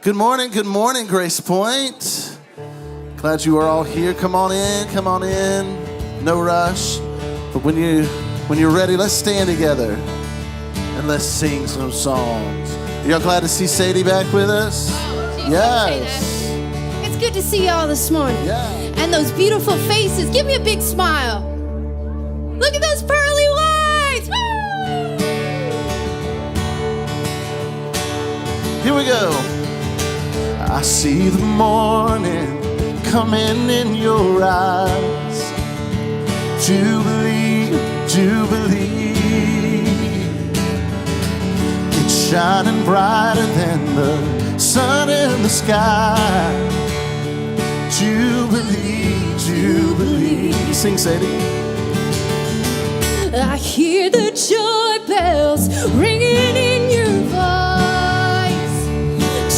Good morning, Grace Point. Glad you are all here. Come on in. No rush. But when you're ready, let's stand together and let's sing some songs. Are y'all glad to see Sadie back with us? Yes. It's good to see y'all this morning. Yeah. And those beautiful faces. Give me a big smile. Look at those pearly whites. Woo! Here we go. I see the morning coming in your eyes. Jubilee, Jubilee. It's shining brighter than the sun in the sky. Jubilee, Jubilee. Sing, Sadie. I hear the joy bells ringing in your voice.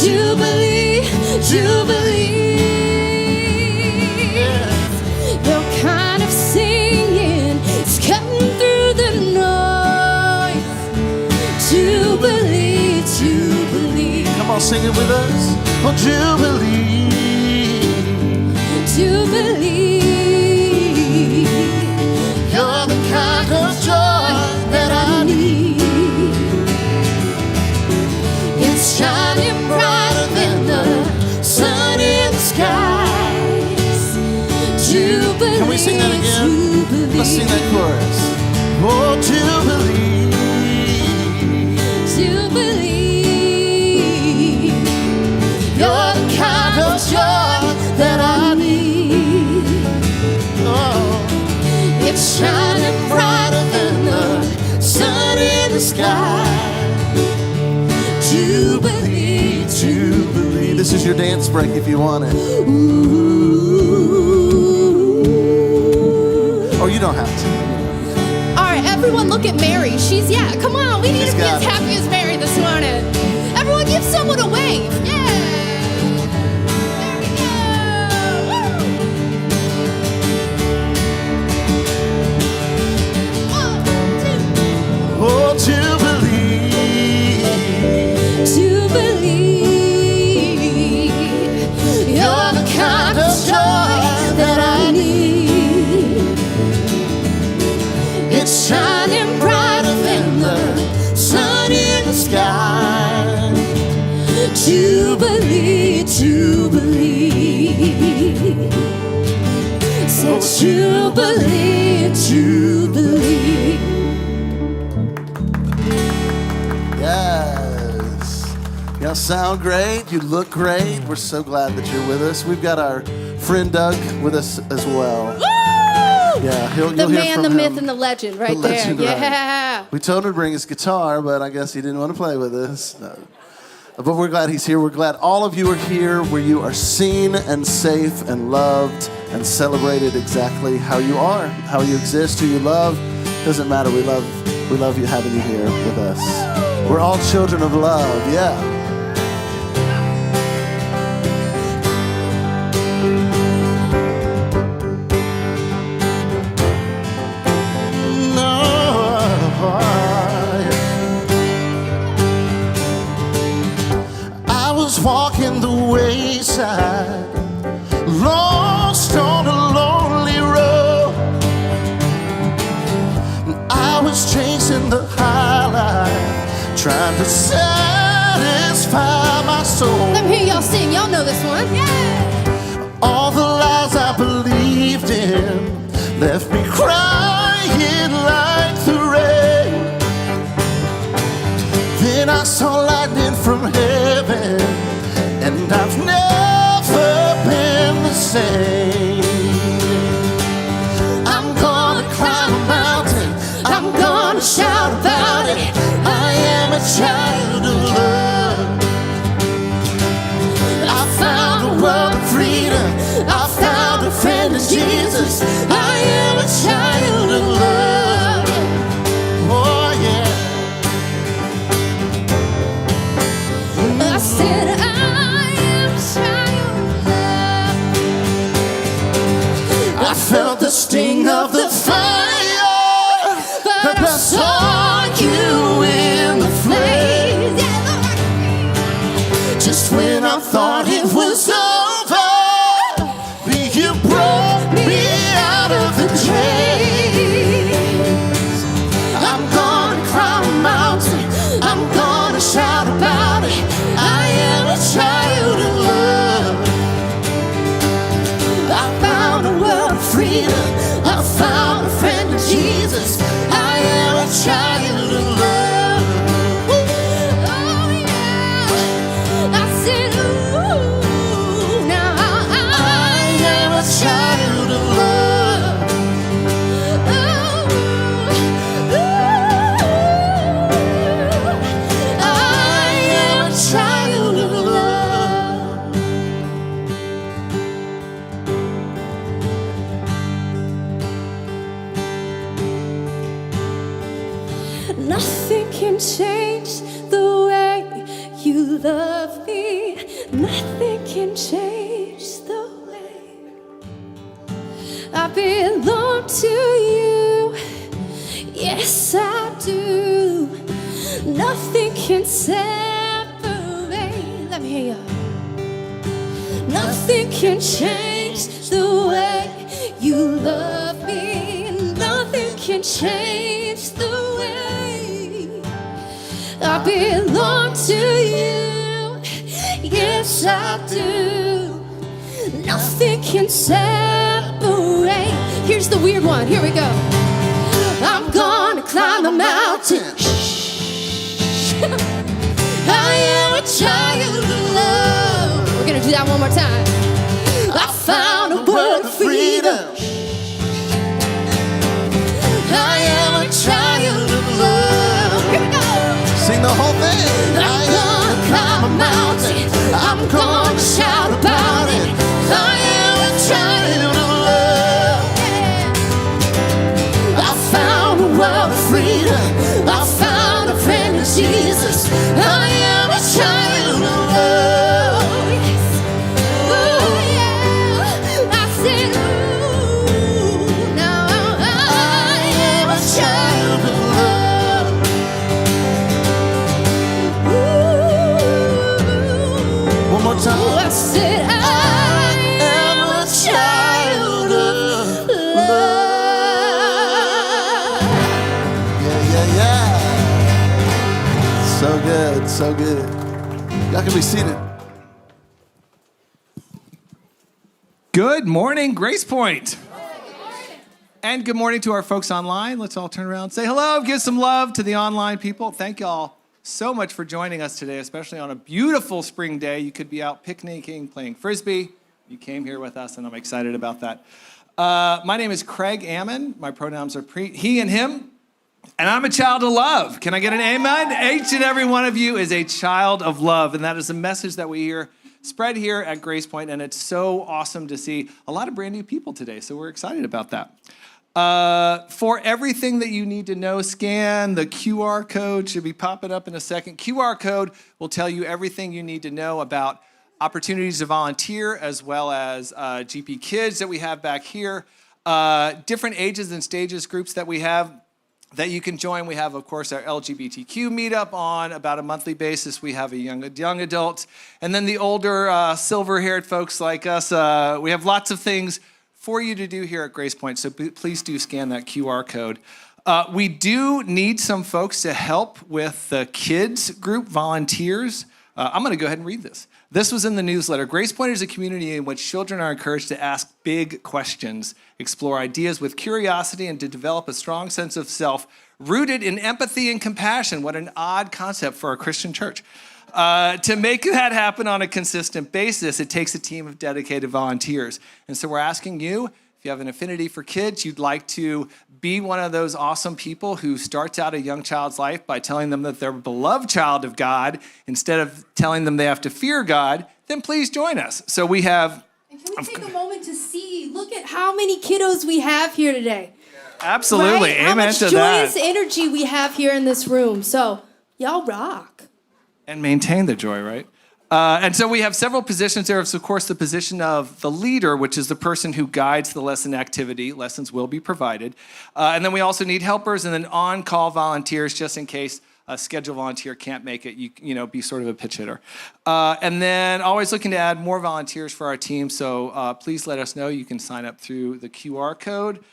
Jubilee, Jubilee. Your kind of singing is cutting through the noise. Jubilee, Jubilee. Come on, sing it with us. Oh, Jubilee. Jubilee. You're the kind of joy that I need. It's shining brighter than the sun in the skies. Jubilee. Can we sing that again? Jubilee. Let's sing that chorus. Oh, Jubilee. Jubilee. You're the kind of joy that I need. Oh, It's shining brighter than the sun in the sky. Jubilee, Jubilee. This is your dance break if you want it. Or you don't have to. All right, everyone look at Mary. Come on, we need She's to be got as it. happy as Mary this morning. Everyone give someone a wave. Yeah. There we go. Woo. 1, 2. Oh, Jubilee. Jubilee. You're the kind of joy that I need. It's shining brighter than the sun in the sky. Jubilee, Jubilee. Say Jubilee, Jubilee. Yes. Y'all sound great. You look great. We're so glad that you're with us. We've got our friend Doug with us as well. Woo! Yeah, The you'll hear man, from the him. myth, and the legend right The legend, there. right. Yeah. We told him to bring his guitar, but I guess he didn't want to play with us. No. But we're glad he's here. We're glad all of you are here where you are seen and safe and loved and celebrated exactly how you are, how you exist, who you love. Doesn't matter. We love you having you here with us. We're all children of love. Yeah. I was walking the wayside, lost on a lonely road. I was chasing the high life, trying to satisfy my soul. Let me hear y'all sing. Y'all know this one. Yeah. All the lies I believed in left me crying like the rain. Then I saw lightning from heaven, and I've never been the same. I'm gonna climb a mountain, I'm gonna shout about it. I am a child of love. I found a world of freedom, I found a friend in Jesus. I am a child of love. Oh yeah. I said I am a child of love. I felt the sting of the fire, but I saw you in the flames. Just when I Nothing can change the way you love me. Nothing can change the way I belong to you. Yes, I do. Nothing can separate. Let me hear you. Nothing can change the way you love me. Nothing can change the way I belong to you. Yes, I do. Nothing can separate. Here's the weird one. Here we go. I'm gonna climb a mountain. I am a child of love. We're gonna do that one more time. I found a world of freedom. I am a child of love. Here we go. Sing the whole thing. I'm gonna climb a mountain. I'm gonna shout about it. I am a child of love. Yeah. I found a world of freedom. I found a friend in Jesus. I am a child of love. Yes. Oh yeah. I said, ooh, now I am a child of love. Ooh. One more time. I said, I am a child of love. Yeah. So good, so good. Y'all can be seated. Good morning, Grace Point. And good morning to our folks online. Let's all turn around and say hello. Give some love to the online people. Thank y'all so much for joining us today, especially on a beautiful spring day. You could be out picnicking, playing Frisbee. You came here with us, and I'm excited about that. My name is Craig Ammon. My pronouns are he and him. And I'm a child of love. Can I get an amen? Each and every one of you is a child of love. And that is a message that we hear spread here at Grace Point. And it's so awesome to see a lot of brand new people today. So we're excited about that. For everything that you need to know, scan the QR code. Should be popping up in a second. QR code will tell you everything you need to know about opportunities to volunteer, as well as GP Kids that we have back here. Different ages and stages groups that we have that you can join. We have, of course, our LGBTQ meetup on about a monthly basis. We have a young adult. And then the older silver-haired folks like us. We have lots of things for you to do here at Grace Point, so please do scan that QR code. We do need some folks to help with the kids group volunteers. I'm going to go ahead and read this. This was in the newsletter. Grace Point is a community in which children are encouraged to ask big questions, explore ideas with curiosity, and to develop a strong sense of self rooted in empathy and compassion. What an odd concept for a Christian church. To make that happen on a consistent basis, it takes a team of dedicated volunteers. And so we're asking you, if you have an affinity for kids, you'd like to be one of those awesome people who starts out a young child's life by telling them that they're a beloved child of God instead of telling them they have to fear God, then please join us. So we have... And can we take a moment to see, look at how many kiddos we have here today. Absolutely. Right? Amen how much to joyous that. energy we have here in this room. So, y'all rock. And maintain the joy, right? And so we have several positions there. So, of course, the position of the leader, which is the person who guides the lesson activity. Lessons will be provided. And then we also need helpers and then on-call volunteers just in case a scheduled volunteer can't make it. You know, be sort of a pitch hitter. And then always looking to add more volunteers for our team. So please let us know. You can sign up through the QR code.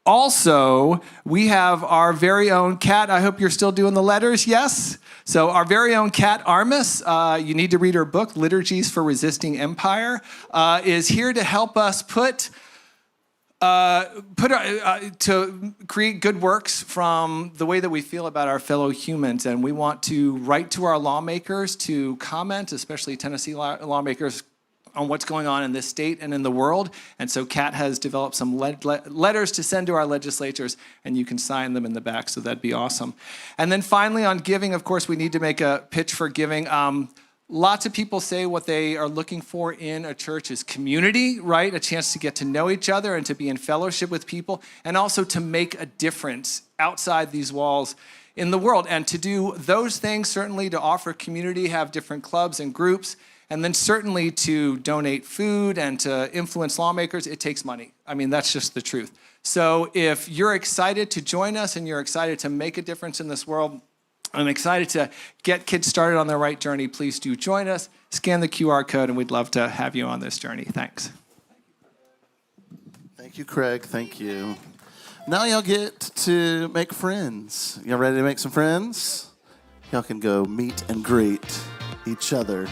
Also, we have our very own cat. I hope you're still doing the letters, yes? So our very own Kat Armis, you need to read her book, Liturgies for Resisting Empire, is here to help us to create good works from the way that we feel about our fellow humans. And we want to write to our lawmakers to comment, especially Tennessee lawmakers, on what's going on in this state and in the world. And so Kat has developed some letters to send to our legislators, and you can sign them in the back, so that'd be awesome. And then finally on giving, of course, we need to make a pitch for giving. Lots of people say what they are looking for in a church is community, right? A chance to get to know each other and to be in fellowship with people, and also to make a difference outside these walls in the world. And to do those things, certainly to offer community, have different clubs and groups, and then certainly to donate food and to influence lawmakers, it takes money. I mean, that's just the truth. So if you're excited to join us and you're excited to make a difference in this world, I'm excited to get kids started on their right journey. Please do join us. Scan the QR code, and we'd love to have you on this journey. Thanks. Thank you, Craig. Thank you. Now y'all get to make friends. Y'all ready to make some friends? Y'all can go meet and greet each other.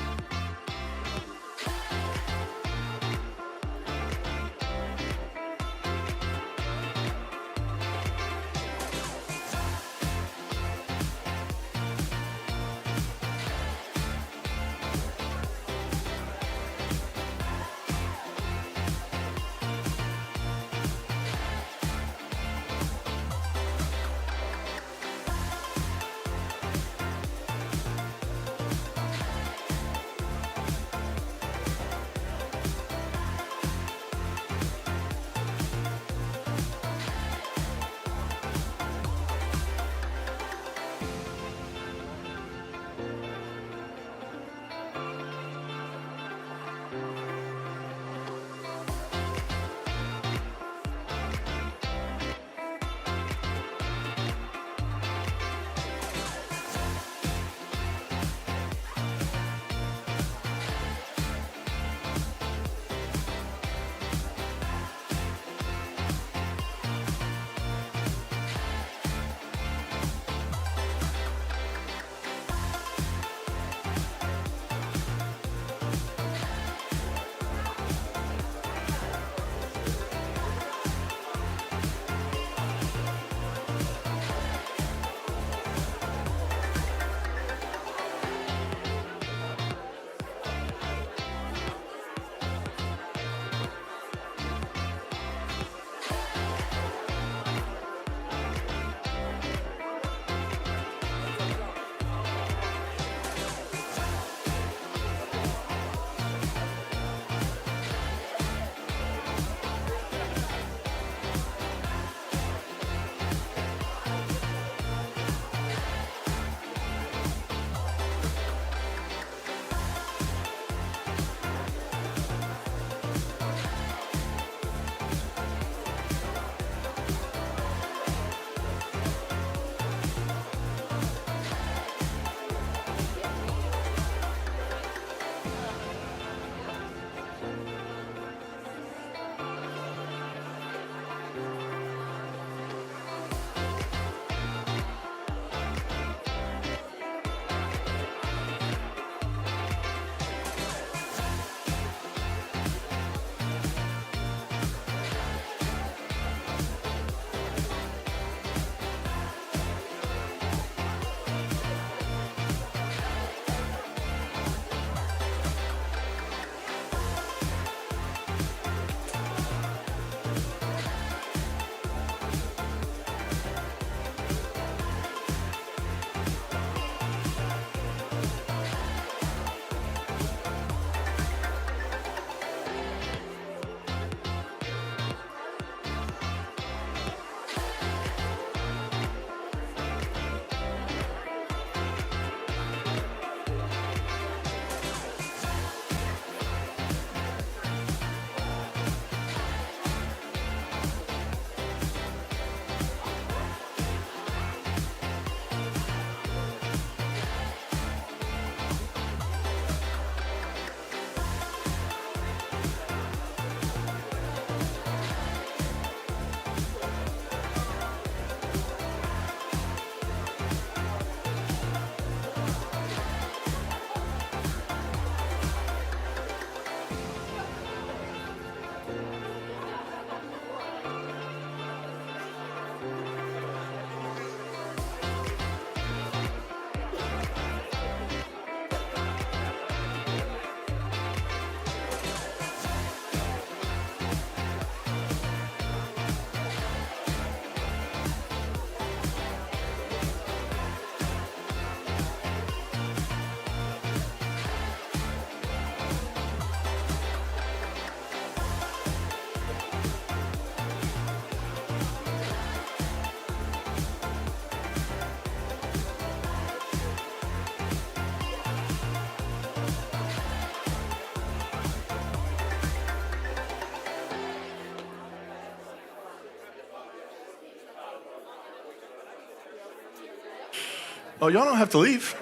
Oh, y'all don't have to leave.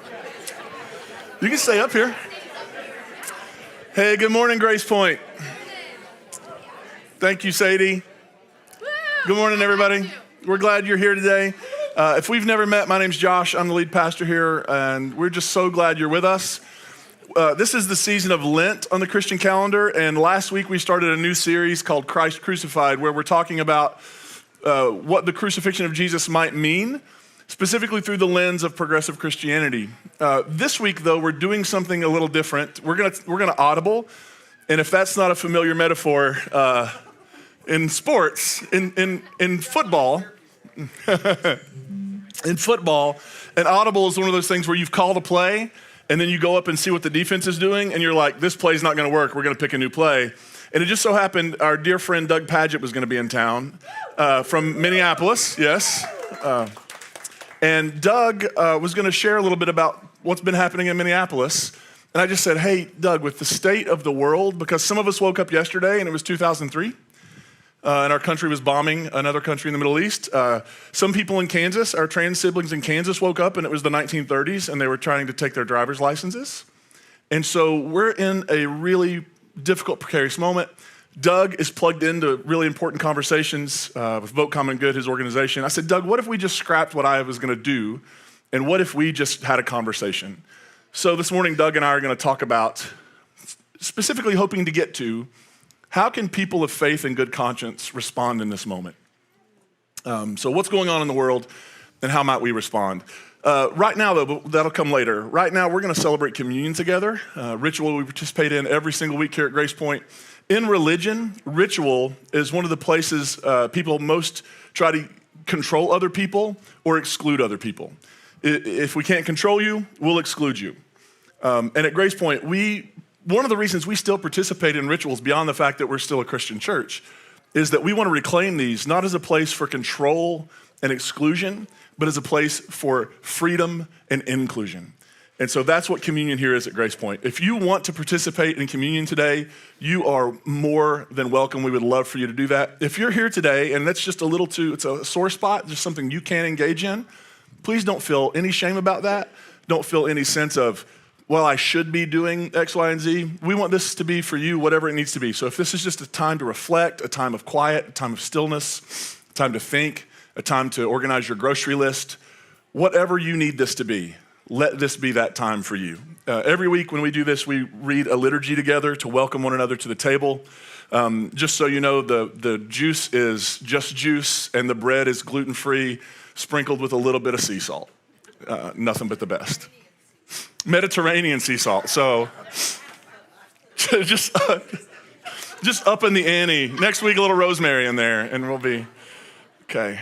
You can stay up here. Hey, good morning, Grace Point. Thank you, Sadie. Good morning, everybody. We're glad you're here today. If we've never met, my name's Josh. I'm the lead pastor here, and we're just so glad you're with us. This is the season of Lent on the Christian calendar, and last week we started a new series called Christ Crucified, where we're talking about what the crucifixion of Jesus might mean, specifically through the lens of progressive Christianity. This week, though, we're doing something a little different. We're gonna audible, and if that's not a familiar metaphor, in sports, in football, in football, an audible is one of those things where you've called a play, and then you go up and see what the defense is doing, and you're like, this play's not gonna work, we're gonna pick a new play. And it just so happened our dear friend Doug Padgett was gonna be in town from Minneapolis, yes. And Doug was gonna share a little bit about what's been happening in Minneapolis. And I just said, hey, Doug, with the state of the world, because some of us woke up yesterday and it was 2003, and our country was bombing another country in the Middle East. Some people in Kansas, our trans siblings in Kansas, woke up and it was the 1930s and they were trying to take their driver's licenses. And so we're in a really difficult, precarious moment. Doug is plugged into really important conversations with Vote Common Good, his organization. I said, Doug, what if we just scrapped what I was gonna do, and what if we just had a conversation? So this morning, Doug and I are gonna talk about, specifically hoping to get to, how can people of faith and good conscience respond in this moment? So what's going on in the world, and how might we respond? Right now, though, but that'll come later. Right now, we're gonna celebrate communion together, ritual we participate in every single week here at Grace Point. In religion, ritual is one of the places people most try to control other people or exclude other people. If we can't control you, we'll exclude you. And at Grace Point, one of the reasons we still participate in rituals beyond the fact that we're still a Christian church is that we want to reclaim these not as a place for control and exclusion, but as a place for freedom and inclusion. And so that's what communion here is at Grace Point. If you want to participate in communion today, you are more than welcome. We would love for you to do that. If you're here today and that's just it's a sore spot, just something you can't engage in, please don't feel any shame about that. Don't feel any sense of, well, I should be doing X, Y, and Z. We want this to be for you, whatever it needs to be. So if this is just a time to reflect, a time of quiet, a time of stillness, a time to think, a time to organize your grocery list, whatever you need this to be, let this be that time for you. Every week when we do this, we read a liturgy together to welcome one another to the table. Just so you know, the juice is just juice and the bread is gluten-free, sprinkled with a little bit of sea salt. Nothing but the best. Mediterranean sea salt. So just up in the ante. Next week, a little rosemary in there and we'll be, okay.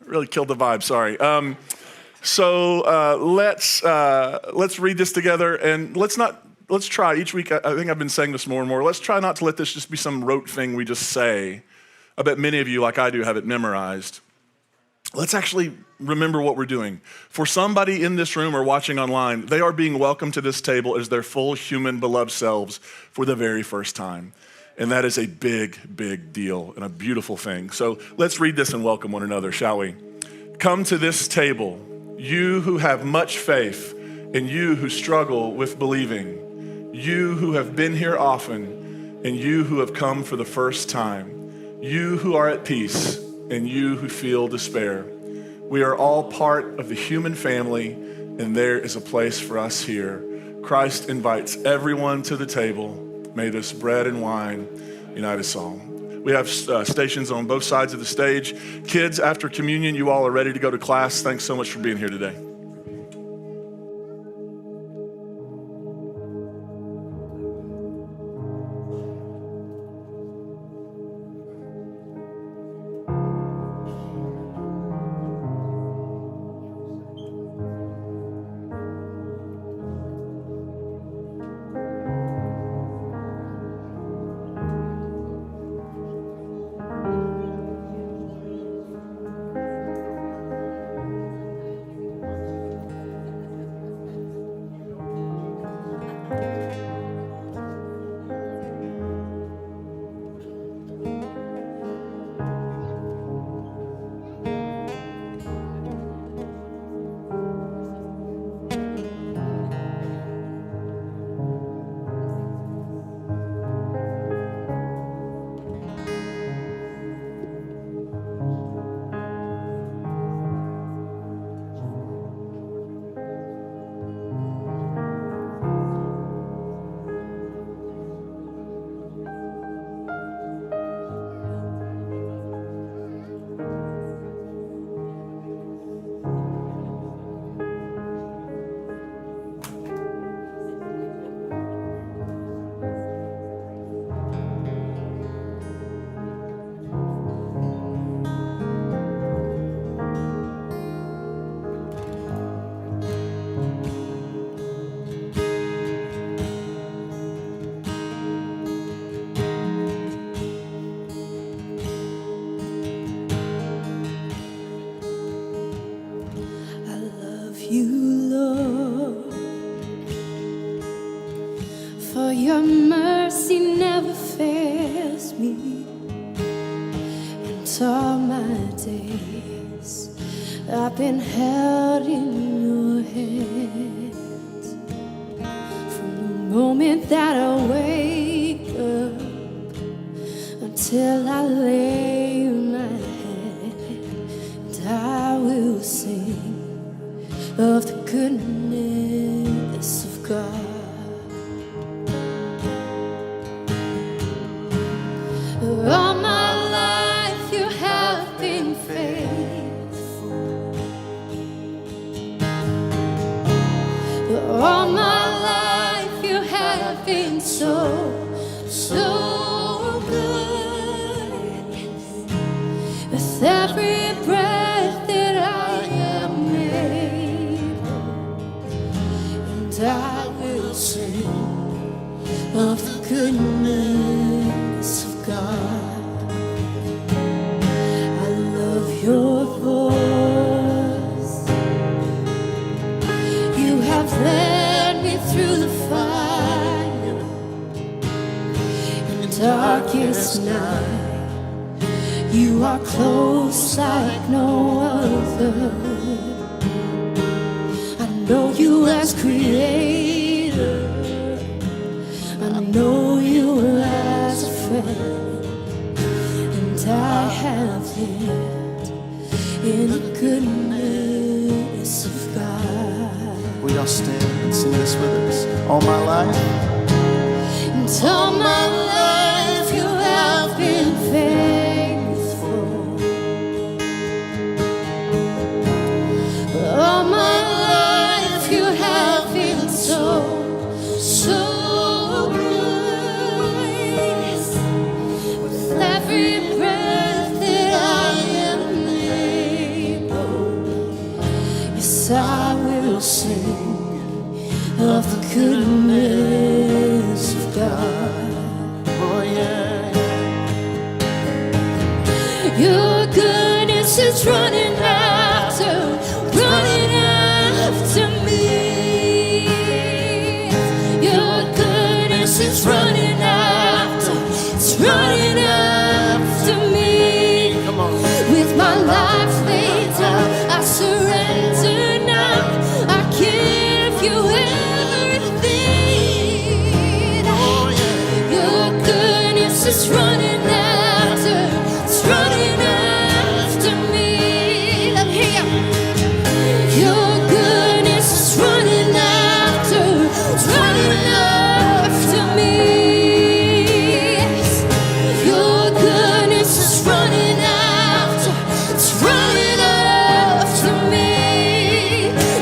Really killed the vibe, sorry. So let's read this together, and let's try each week. I think I've been saying this more and more. Let's try not to let this just be some rote thing we just say. I bet many of you, like I do, have it memorized. Let's actually remember what we're doing. For somebody in this room or watching online, they are being welcomed to this table as their full human beloved selves for the very first time. And that is a big, big deal and a beautiful thing. So let's read this and welcome one another, shall we? Come to this table, you who have much faith, and you who struggle with believing, you who have been here often, and you who have come for the first time, you who are at peace, and you who feel despair. We are all part of the human family, and there is a place for us here. Christ invites everyone to the table. May this bread and wine unite us all. We have stations on both sides of the stage. Kids, after communion, you all are ready to go to class. Thanks so much for being here today. you, Lord, for your mercy never fails me. And all my days I've been held in your hands. From the moment that I wake up until I lay my head, and I will sing of the goodness of God. All my life you have been faithful. All my life you have been so good. With every breath that I am able, and I will sing of the goodness of God. I love your voice. You have led me through the fire in the darkest night. You are close like no other. I know you as creator. I know you as a friend. And I have lived in the goodness of God. Will y'all stand and sing this with us? All my life. And all my life you have been faithful. All my life you have been so good. With every breath that I am able, yes, I will sing of the goodness of God. Oh, yeah. Your goodness is running after me. Your goodness is running after me. Come on. With my life laid down, I surrender now. I give you everything. Your goodness is running after me. Let me hear you. Your goodness is running after me. Your goodness is running after me.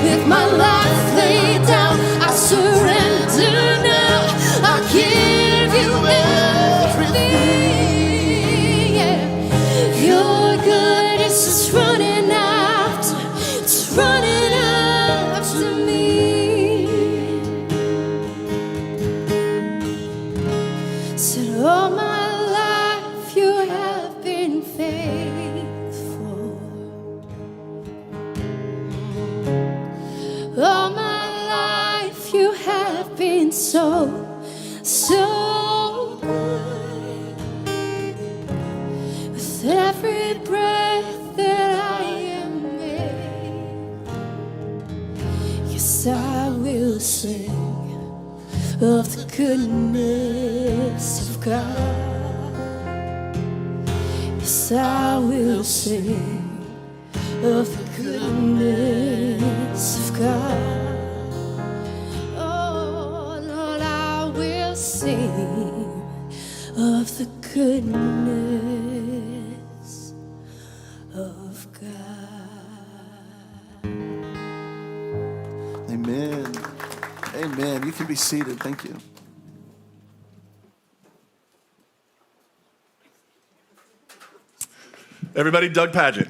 With my life laid down, I surrender now. I give you everything. Yeah. Your goodness is running after me. Said all my life you have been faithful. All my life you have been so good. With every breath that I am made, yes, I will sing of the goodness of God. Yes, I will sing of the goodness of God. Oh, Lord, I will sing of the goodness of God. Amen. Amen. You can be seated. Thank you. Everybody, Doug Padgett.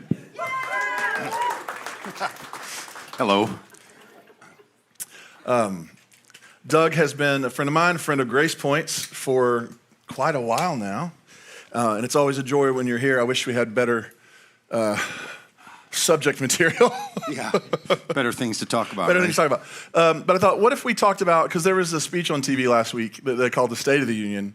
Hello. Doug has been a friend of mine, a friend of Grace Point's for quite a while now. And it's always a joy when you're here. I wish we had better subject material. Yeah. Better things to talk about. Better right? things to talk about. But I thought, what if we talked about, because there was a speech on TV last week that they called the State of the Union.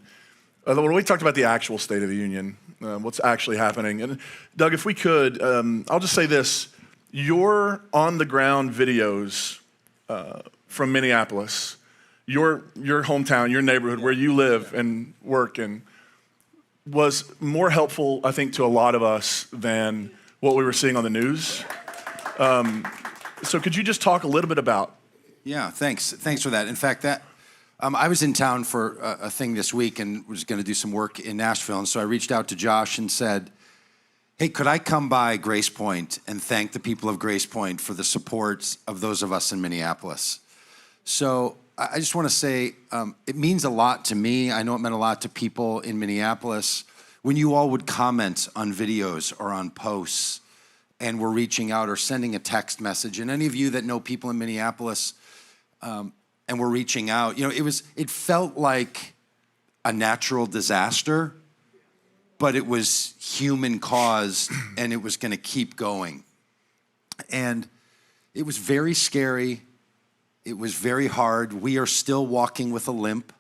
What if we talked about the actual State of the Union, what's actually happening? And Doug, if we could, I'll just say this. Your on-the-ground videos from Minneapolis, your hometown, your neighborhood, where you live and work, and was more helpful, I think, to a lot of us than what we were seeing on the news. So could you just talk a little bit about? Yeah, thanks for that. In fact, I was in town for a thing this week and was going to do some work in Nashville, and so I reached out to Josh and said, hey, could I come by Grace Point and thank the people of Grace Point for the support of those of us in Minneapolis? So I just want to say it means a lot to me. I know it meant a lot to people in Minneapolis when you all would comment on videos or on posts and were reaching out or sending a text message. And any of you that know people in Minneapolis and were reaching out, it felt like a natural disaster, but it was human caused and it was going to keep going. And it was very scary. It was very hard. We are still walking with a limp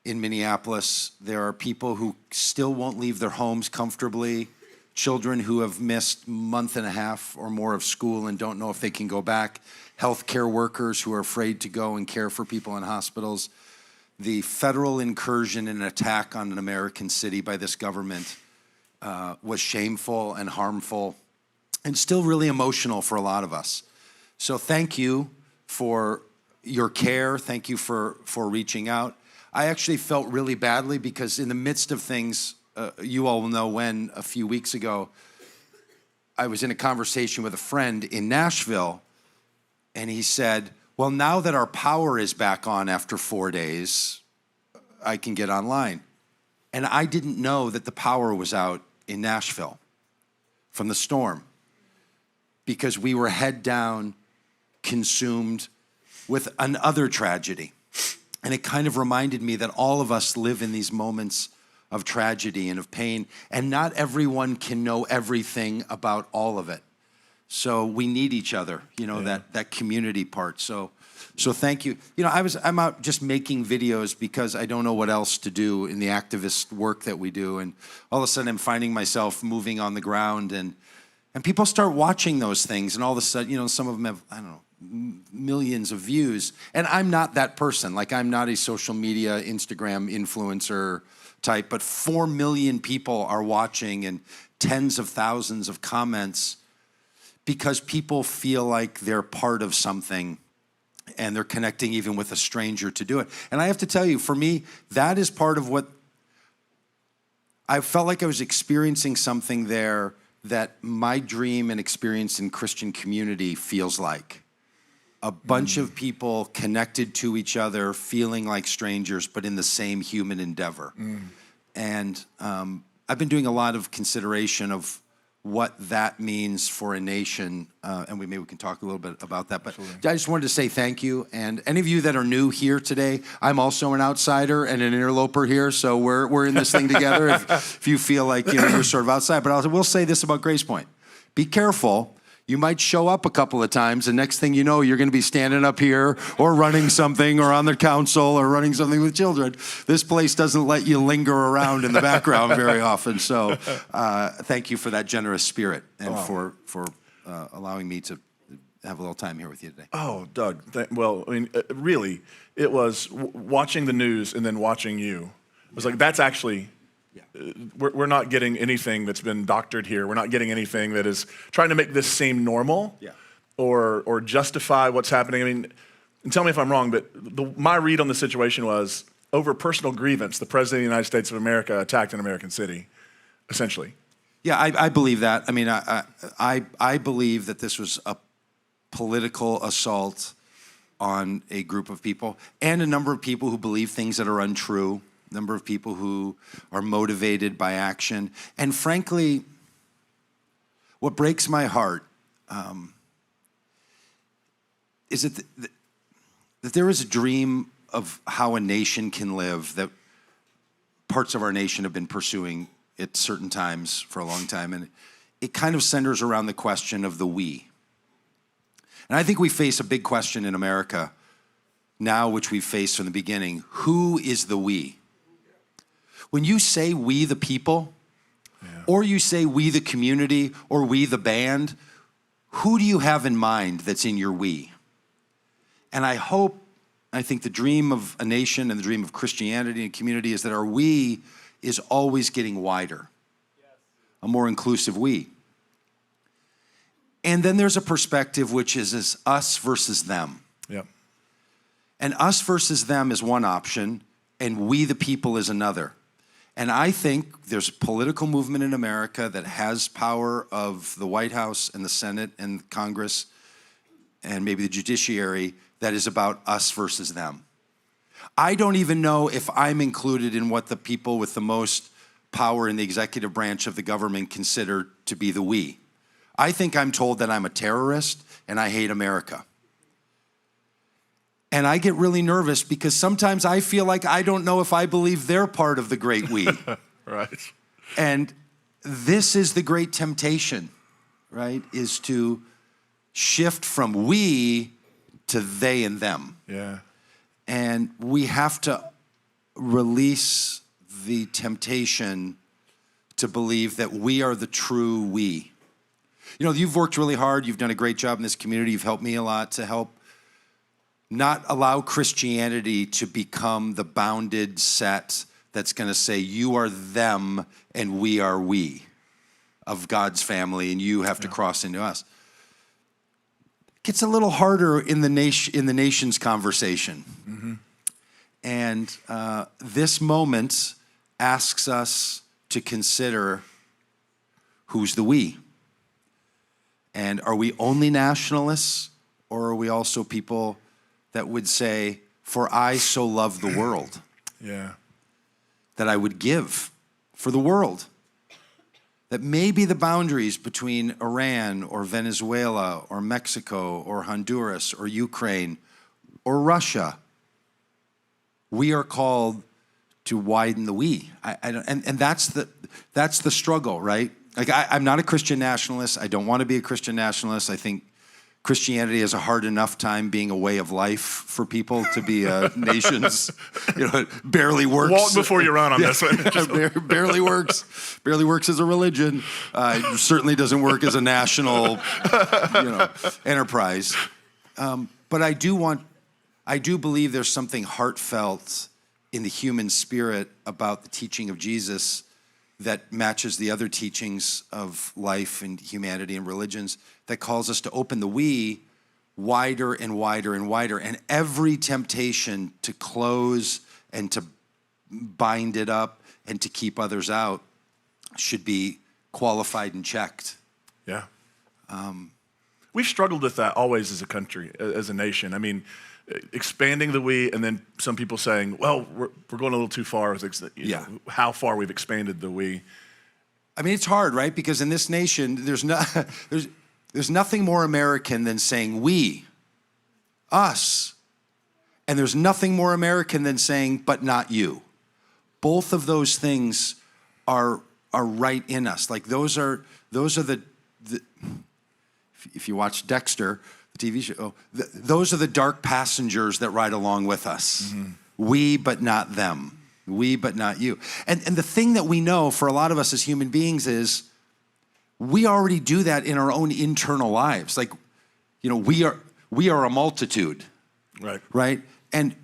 in Minneapolis. There are people who still won't leave their homes comfortably, children who have missed a month and a half or more of school and don't know if they can go back, healthcare workers who are afraid to go and care for people in hospitals. The federal incursion and attack on an American city by this government was shameful and harmful and still really emotional for a lot of us. So thank you for your care. Thank you for reaching out. I actually felt really badly because in the midst of things, you all will know when a few weeks ago, I was in a conversation with a friend in Nashville, and he said, well, now that our power is back on after 4 days, I can get online. And I didn't know that the power was out in Nashville from the storm because we were head down, consumed with another tragedy. And it kind of reminded me that all of us live in these moments of tragedy and of pain, and not everyone can know everything about all of it. So we need each other, that community part. So thank you. I'm out just making videos because I don't know what else to do in the activist work that we do. And all of a sudden I'm finding myself moving on the ground and people start watching those things. And all of a sudden, some of them have, I don't know, millions of views. And I'm not that person. Like I'm not a social media, Instagram influencer type, but 4 million people are watching and tens of thousands of comments because people feel like they're part of something and they're connecting even with a stranger to do it. And I have to tell you, for me, that is part of what I felt like I was experiencing something there that my dream and experience in Christian community feels like. A bunch of people connected to each other, feeling like strangers, but in the same human endeavor. And I've been doing a lot of consideration of what that means for a nation, and maybe we can talk a little bit about that. But I just wanted to say thank you. And any of you that are new here today, I'm also an outsider and an interloper here, so we're in this thing together. If you feel like you're sort of outside, but we'll say this about Grace Point: be careful. You might show up a couple of times, and next thing you know, you're going to be standing up here or running something or on the council or running something with children. This place doesn't let you linger around in the background very often. So thank you for that generous spirit and for allowing me to have a little time here with you today. Oh, Doug. Really, it was watching the news and then watching you. It was like, that's actually... We're not getting anything that's been doctored here. We're not getting anything that is trying to make this seem normal or justify what's happening. I mean, and tell me if I'm wrong, but my read on the situation was over personal grievance, the President of the United States of America attacked an American city, essentially. Yeah, I believe that. I mean, I believe that this was a political assault on a group of people and a number of people who believe things that are untrue. Number of people who are motivated by action. And frankly, what breaks my heart is that there is a dream of how a nation can live that parts of our nation have been pursuing at certain times for a long time. And it kind of centers around the question of the we. And I think we face a big question in America now, which we've faced from the beginning. Who is the we? When you say we the people, or you say we the community, or we the band, who do you have in mind that's in your we? And I think the dream of a nation and the dream of Christianity and community is that our we is always getting wider, a more inclusive we. And then there's a perspective which is us versus them. Yep. And us versus them is one option, and we the people is another. And I think there's a political movement in America that has power of the White House and the Senate and Congress and maybe the judiciary that is about us versus them. I don't even know if I'm included in what the people with the most power in the executive branch of the government consider to be the we. I think I'm told that I'm a terrorist and I hate America. And I get really nervous because sometimes I feel like I don't know if I believe they're part of the great we. Right. And this is the great temptation, right? Is to shift from we to they and them. Yeah. And we have to release the temptation to believe that we are the true we. You know, you've worked really hard. You've done a great job in this community. You've helped me a lot to help not allow Christianity to become the bounded set that's going to say you are them and we are we of God's family, and you have to cross into us. It gets a little harder in the nation's conversation. Mm-hmm. And this moment asks us to consider who's the we. And are we only nationalists, or are we also people that would say, for I so love the world, Yeah. that I would give for the world? That maybe the boundaries between Iran or Venezuela or Mexico or Honduras or Ukraine or Russia, we are called to widen the we. And that's the struggle, right? Like I'm not a Christian nationalist. I don't want to be a Christian nationalist. I think Christianity has a hard enough time being a way of life for people to be nations. You know, it barely works. Walk before you run on this one. Barely works. Barely works as a religion. It certainly doesn't work as a national, enterprise. But I do believe there's something heartfelt in the human spirit about the teaching of Jesus that matches the other teachings of life and humanity and religions, that calls us to open the we wider and wider and wider. And every temptation to close and to bind it up and to keep others out should be qualified and checked. Yeah. We've struggled with that always as a country, as a nation. I mean, expanding the we, and then some people saying, well, we're going a little too far with how far we've expanded the we. I mean, it's hard, right? Because in this nation, there's nothing more American than saying we, us. And there's nothing more American than saying, but not you. Both of those things are right in us. Like those are the if you watch Dexter, the TV show, those are the dark passengers that ride along with us. Mm-hmm. We, but not them. We, but not you. And the thing that we know for a lot of us as human beings is we already do that in our own internal lives. Like, we are a multitude. Right. Right? And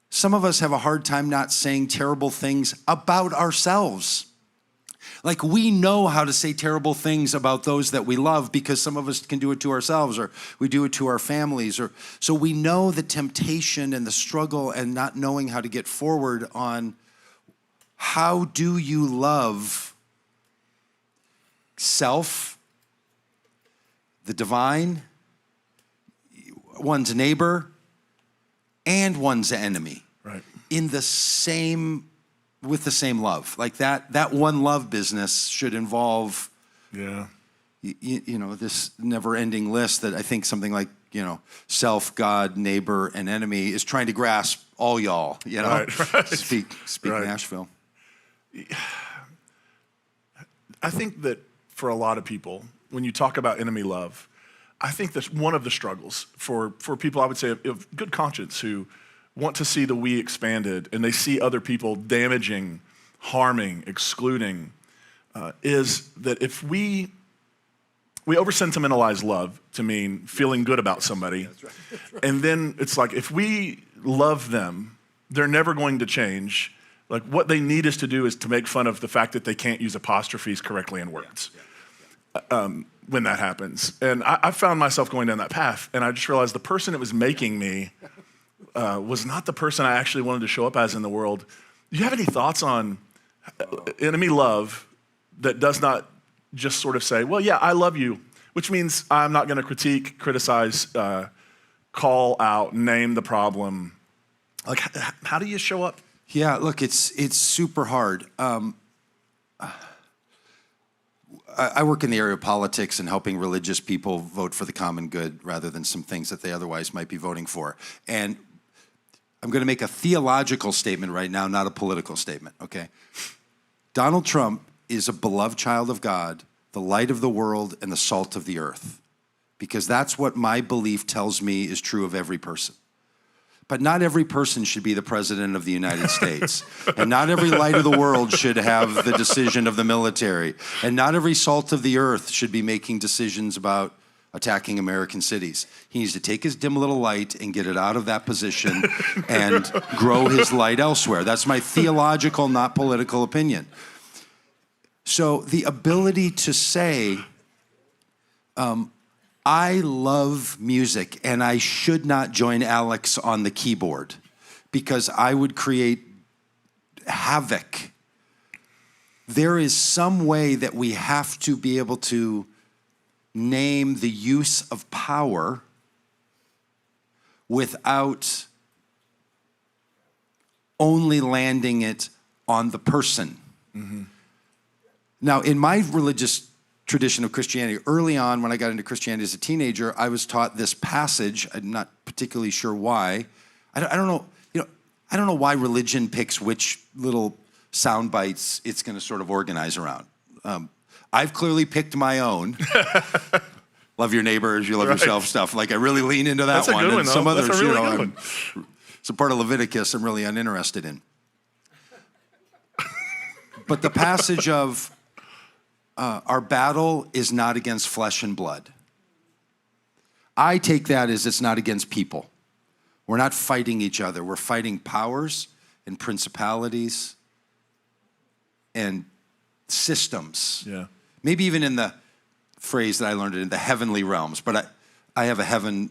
some of us have a hard time not saying terrible things about ourselves. Like we know how to say terrible things about those that we love because some of us can do it to ourselves, or we do it to our families. So we know the temptation and the struggle and not knowing how to get forward on how do you love self, the divine, one's neighbor, and one's enemy. Right. With the same love. Like that one love business should involve, this never-ending list that I think something like, self, God, neighbor, and enemy is trying to grasp all y'all, Right. Speak right. Nashville. I think that for a lot of people when you talk about enemy love. I think that's one of the struggles for people, I would say, of good conscience who want to see the we expanded and they see other people damaging, harming, excluding, is that if we over-sentimentalize love to mean feeling good about somebody, that's right. And then it's like if we love them, they're never going to change. Like what they need us to do is to make fun of the fact that they can't use apostrophes correctly in words when that happens. And I found myself going down that path, and I just realized the person that was making me was not the person I actually wanted to show up as in the world. Do you have any thoughts on enemy love that does not just sort of say, well, yeah, I love you, which means I'm not going to critique, criticize, call out, name the problem. Like, how do you show up? Yeah, look, it's super hard. I work in the area of politics and helping religious people vote for the common good rather than some things that they otherwise might be voting for. And I'm going to make a theological statement right now, not a political statement, okay? Donald Trump is a beloved child of God, the light of the world, and the salt of the earth, because that's what my belief tells me is true of every person. But not every person should be the president of the United States. And not every light of the world should have the decision of the military. And not every salt of the earth should be making decisions about attacking American cities. He needs to take his dim little light and get it out of that position and grow his light elsewhere. That's my theological, not political opinion. So the ability to say, I love music and I should not join Alex on the keyboard because I would create havoc. There is some way that we have to be able to name the use of power without only landing it on the person. Mm-hmm. Now, in my religious tradition of Christianity, early on when I got into Christianity as a teenager, I was taught this passage. I'm not particularly sure why. I don't know. I don't know why religion picks which little sound bites it's going to sort of organize around. I've clearly picked my own. Love your neighbor as you love yourself stuff. Like I really lean into that one. And some others, That's a really good one. It's a part of Leviticus I'm really uninterested in. But the passage of our battle is not against flesh and blood. I take that as it's not against people. We're not fighting each other. We're fighting powers and principalities and systems. Yeah. Maybe even in the phrase that I learned in the heavenly realms. But I have a heaven,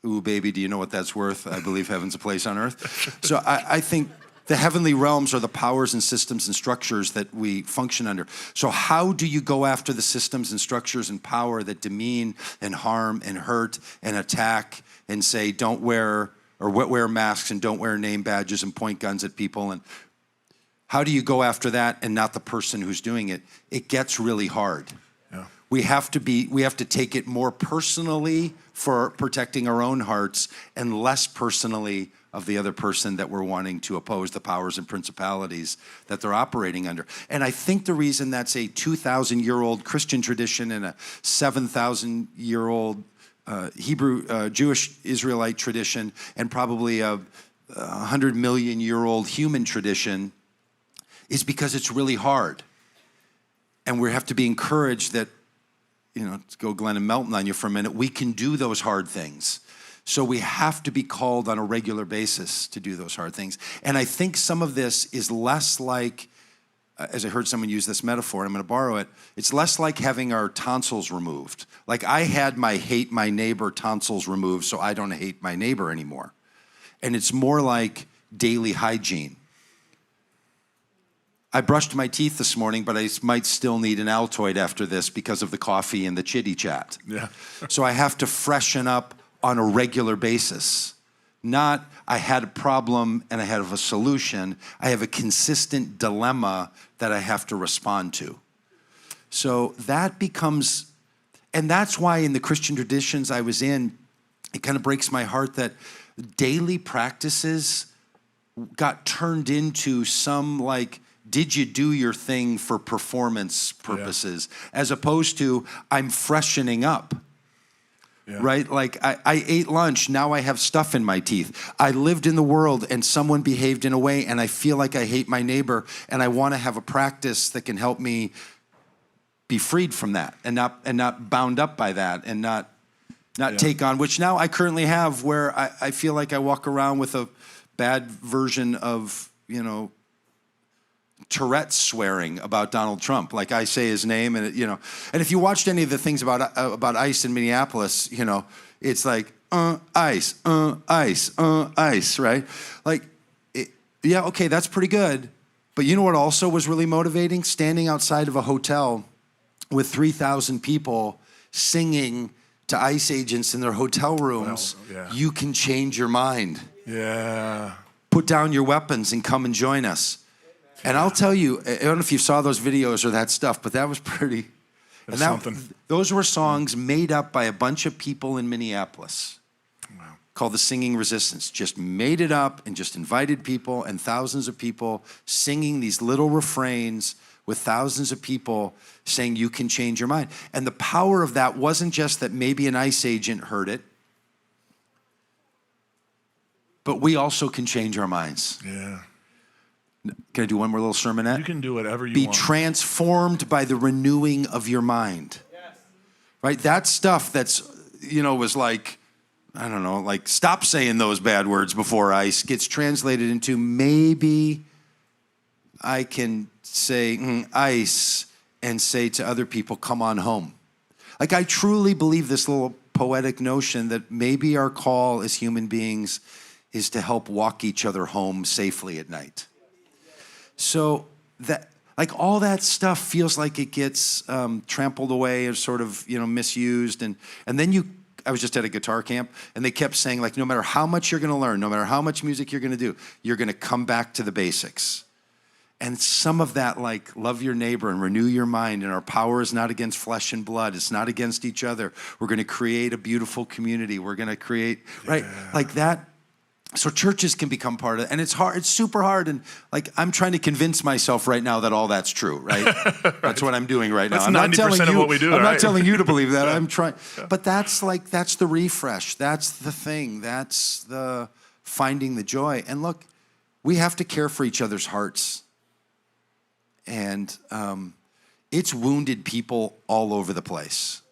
ooh, baby, do you know what that's worth? I believe heaven's a place on earth. So I think the heavenly realms are the powers and systems and structures that we function under. So how do you go after the systems and structures and power that demean and harm and hurt and attack and say don't wear or wear masks and don't wear name badges and point guns at people? And how do you go after that and not the person who's doing it? It gets really hard. Yeah. We have to take it more personally for protecting our own hearts and less personally of the other person that we're wanting to oppose, the powers and principalities that they're operating under. And I think the reason that's a 2,000-year-old Christian tradition and a 7,000-year-old Hebrew, Jewish Israelite tradition and probably a 100-million-year-old human tradition is because it's really hard. And we have to be encouraged that, to go Glenn and Melton on you for a minute, we can do those hard things. So we have to be called on a regular basis to do those hard things. And I think some of this is less like, as I heard someone use this metaphor, and I'm going to borrow it, it's less like having our tonsils removed. Like I had my hate my neighbor tonsils removed, so I don't hate my neighbor anymore. And it's more like daily hygiene. I brushed my teeth this morning, but I might still need an Altoid after this because of the coffee and the chitty chat. Yeah. So I have to freshen up on a regular basis. Not, I had a problem and I have a solution. I have a consistent dilemma that I have to respond to. So that becomes, and that's why in the Christian traditions I was in, it kind of breaks my heart that daily practices got turned into some like did you do your thing for performance purposes, as opposed to I'm freshening up. Yeah. Right? Like I ate lunch, now I have stuff in my teeth. I lived in the world and someone behaved in a way and I feel like I hate my neighbor and I want to have a practice that can help me be freed from that and not bound up by that and not take on, which now I currently have, where I feel like I walk around with a bad version of, Tourette's swearing about Donald Trump. Like I say his name and and if you watched any of the things about ICE in Minneapolis, it's like, ICE, ICE, right? Like, yeah, okay, that's pretty good. But you know what also was really motivating? Standing outside of a hotel with 3,000 people singing to ICE agents in their hotel rooms, you can change your mind. Yeah. Put down your weapons and come and join us. And I'll tell you, I don't know if you saw those videos or that stuff, but that was pretty. That's something. Those were songs made up by a bunch of people in Minneapolis called the Singing Resistance. Just made it up and just invited people, and thousands of people singing these little refrains with thousands of people saying you can change your mind. And the power of that wasn't just that maybe an ICE agent heard it, but we also can change our minds. Yeah. Can I do one more little sermonette? You can do whatever you Be want. transformed by the renewing of your mind. Yes. Right? That stuff that's, was like, I don't know, like stop saying those bad words before ICE gets translated into maybe I can say ICE and say to other people, come on home. Like I truly believe this little poetic notion that maybe our call as human beings is to help walk each other home safely at night. So that, like all that stuff feels like it gets trampled away or sort of, misused. And then I was just at a guitar camp and they kept saying like, no matter how much you're going to learn, no matter how much music you're going to do, you're going to come back to the basics. And some of that, like love your neighbor and renew your mind. And our power is not against flesh and blood. It's not against each other. We're going to create a beautiful community. We're going to create, right? Like that. So churches can become part of it. And it's hard. It's super hard. And like, I'm trying to convince myself right now that all that's true, right? That's what I'm doing right now. That's I'm 90% of what we do, I'm right? not telling you to believe that. I'm trying. But that's the refresh. That's the thing. That's the finding the joy. And look, we have to care for each other's hearts. And it's wounded people all over the place.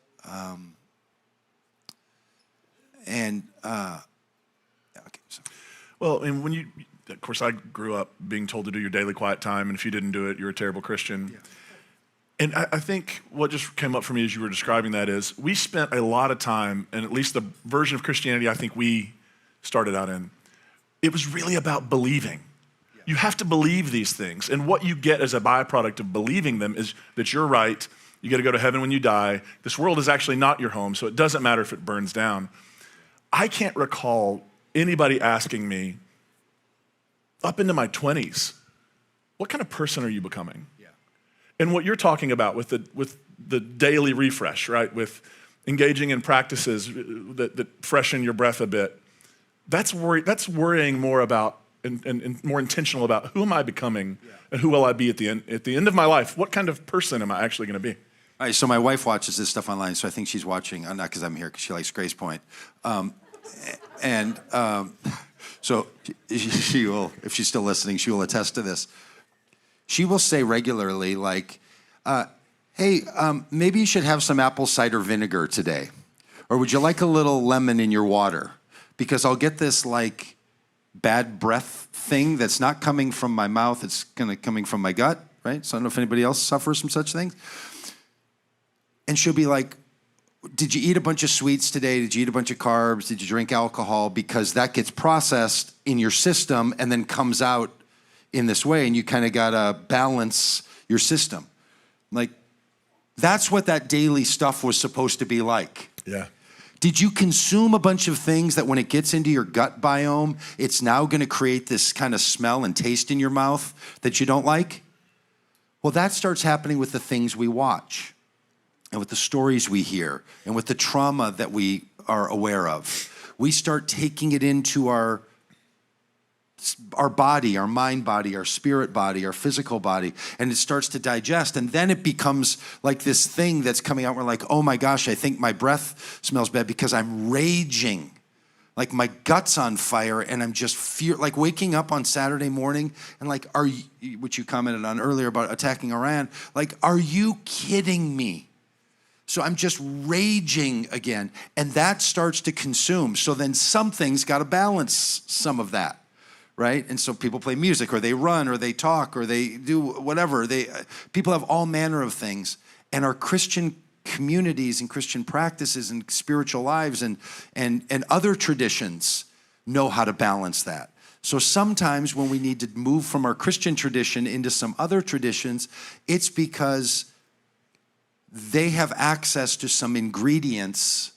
Well, and of course, I grew up being told to do your daily quiet time, and if you didn't do it, you're a terrible Christian. Yeah. And I think what just came up for me as you were describing that is we spent a lot of time, and at least the version of Christianity I think we started out in, it was really about believing. Yeah. You have to believe these things, and what you get as a byproduct of believing them is that you're right, you get to go to heaven when you die, this world is actually not your home, so it doesn't matter if it burns down. I can't recall anybody asking me up into my 20s, what kind of person are you becoming? Yeah. And what you're talking about with the daily refresh, right? With engaging in practices that freshen your breath a bit. That's worrying more about and more intentional about who am I becoming and who will I be at the end of my life? What kind of person am I actually going to be? All right, so my wife watches this stuff online, so I think she's watching, not because I'm here, because she likes Grace Point. So she will, if she's still listening, she will attest to this. She will say regularly, like, hey, maybe you should have some apple cider vinegar today. Or would you like a little lemon in your water? Because I'll get this, like, bad breath thing that's not coming from my mouth, it's coming from my gut, right? So I don't know if anybody else suffers from such things. And she'll be like, did you eat a bunch of sweets today? Did you eat a bunch of carbs? Did you drink alcohol? Because that gets processed in your system and then comes out in this way, and you kind of got to balance your system. Like, that's what that daily stuff was supposed to be like. Yeah. Did you consume a bunch of things that when it gets into your gut biome, it's now going to create this kind of smell and taste in your mouth that you don't like? Well, that starts happening with the things we watch, and with the stories we hear, and with the trauma that we are aware of. We start taking it into our our body, our mind body, our spirit body, our physical body, and it starts to digest. And then it becomes like this thing that's coming out. We're like, oh my gosh, I think my breath smells bad because I'm raging. Like my gut's on fire, and I'm just like waking up on Saturday morning and like, are you, which you commented on earlier about attacking Iran, like, are you kidding me? So I'm just raging again, and that starts to consume. So then something's got to balance some of that, right? And so people play music, or they run, or they talk, or they do whatever. People have all manner of things, and our Christian communities and Christian practices and spiritual lives and other traditions know how to balance that. So sometimes when we need to move from our Christian tradition into some other traditions, it's because they have access to some ingredients.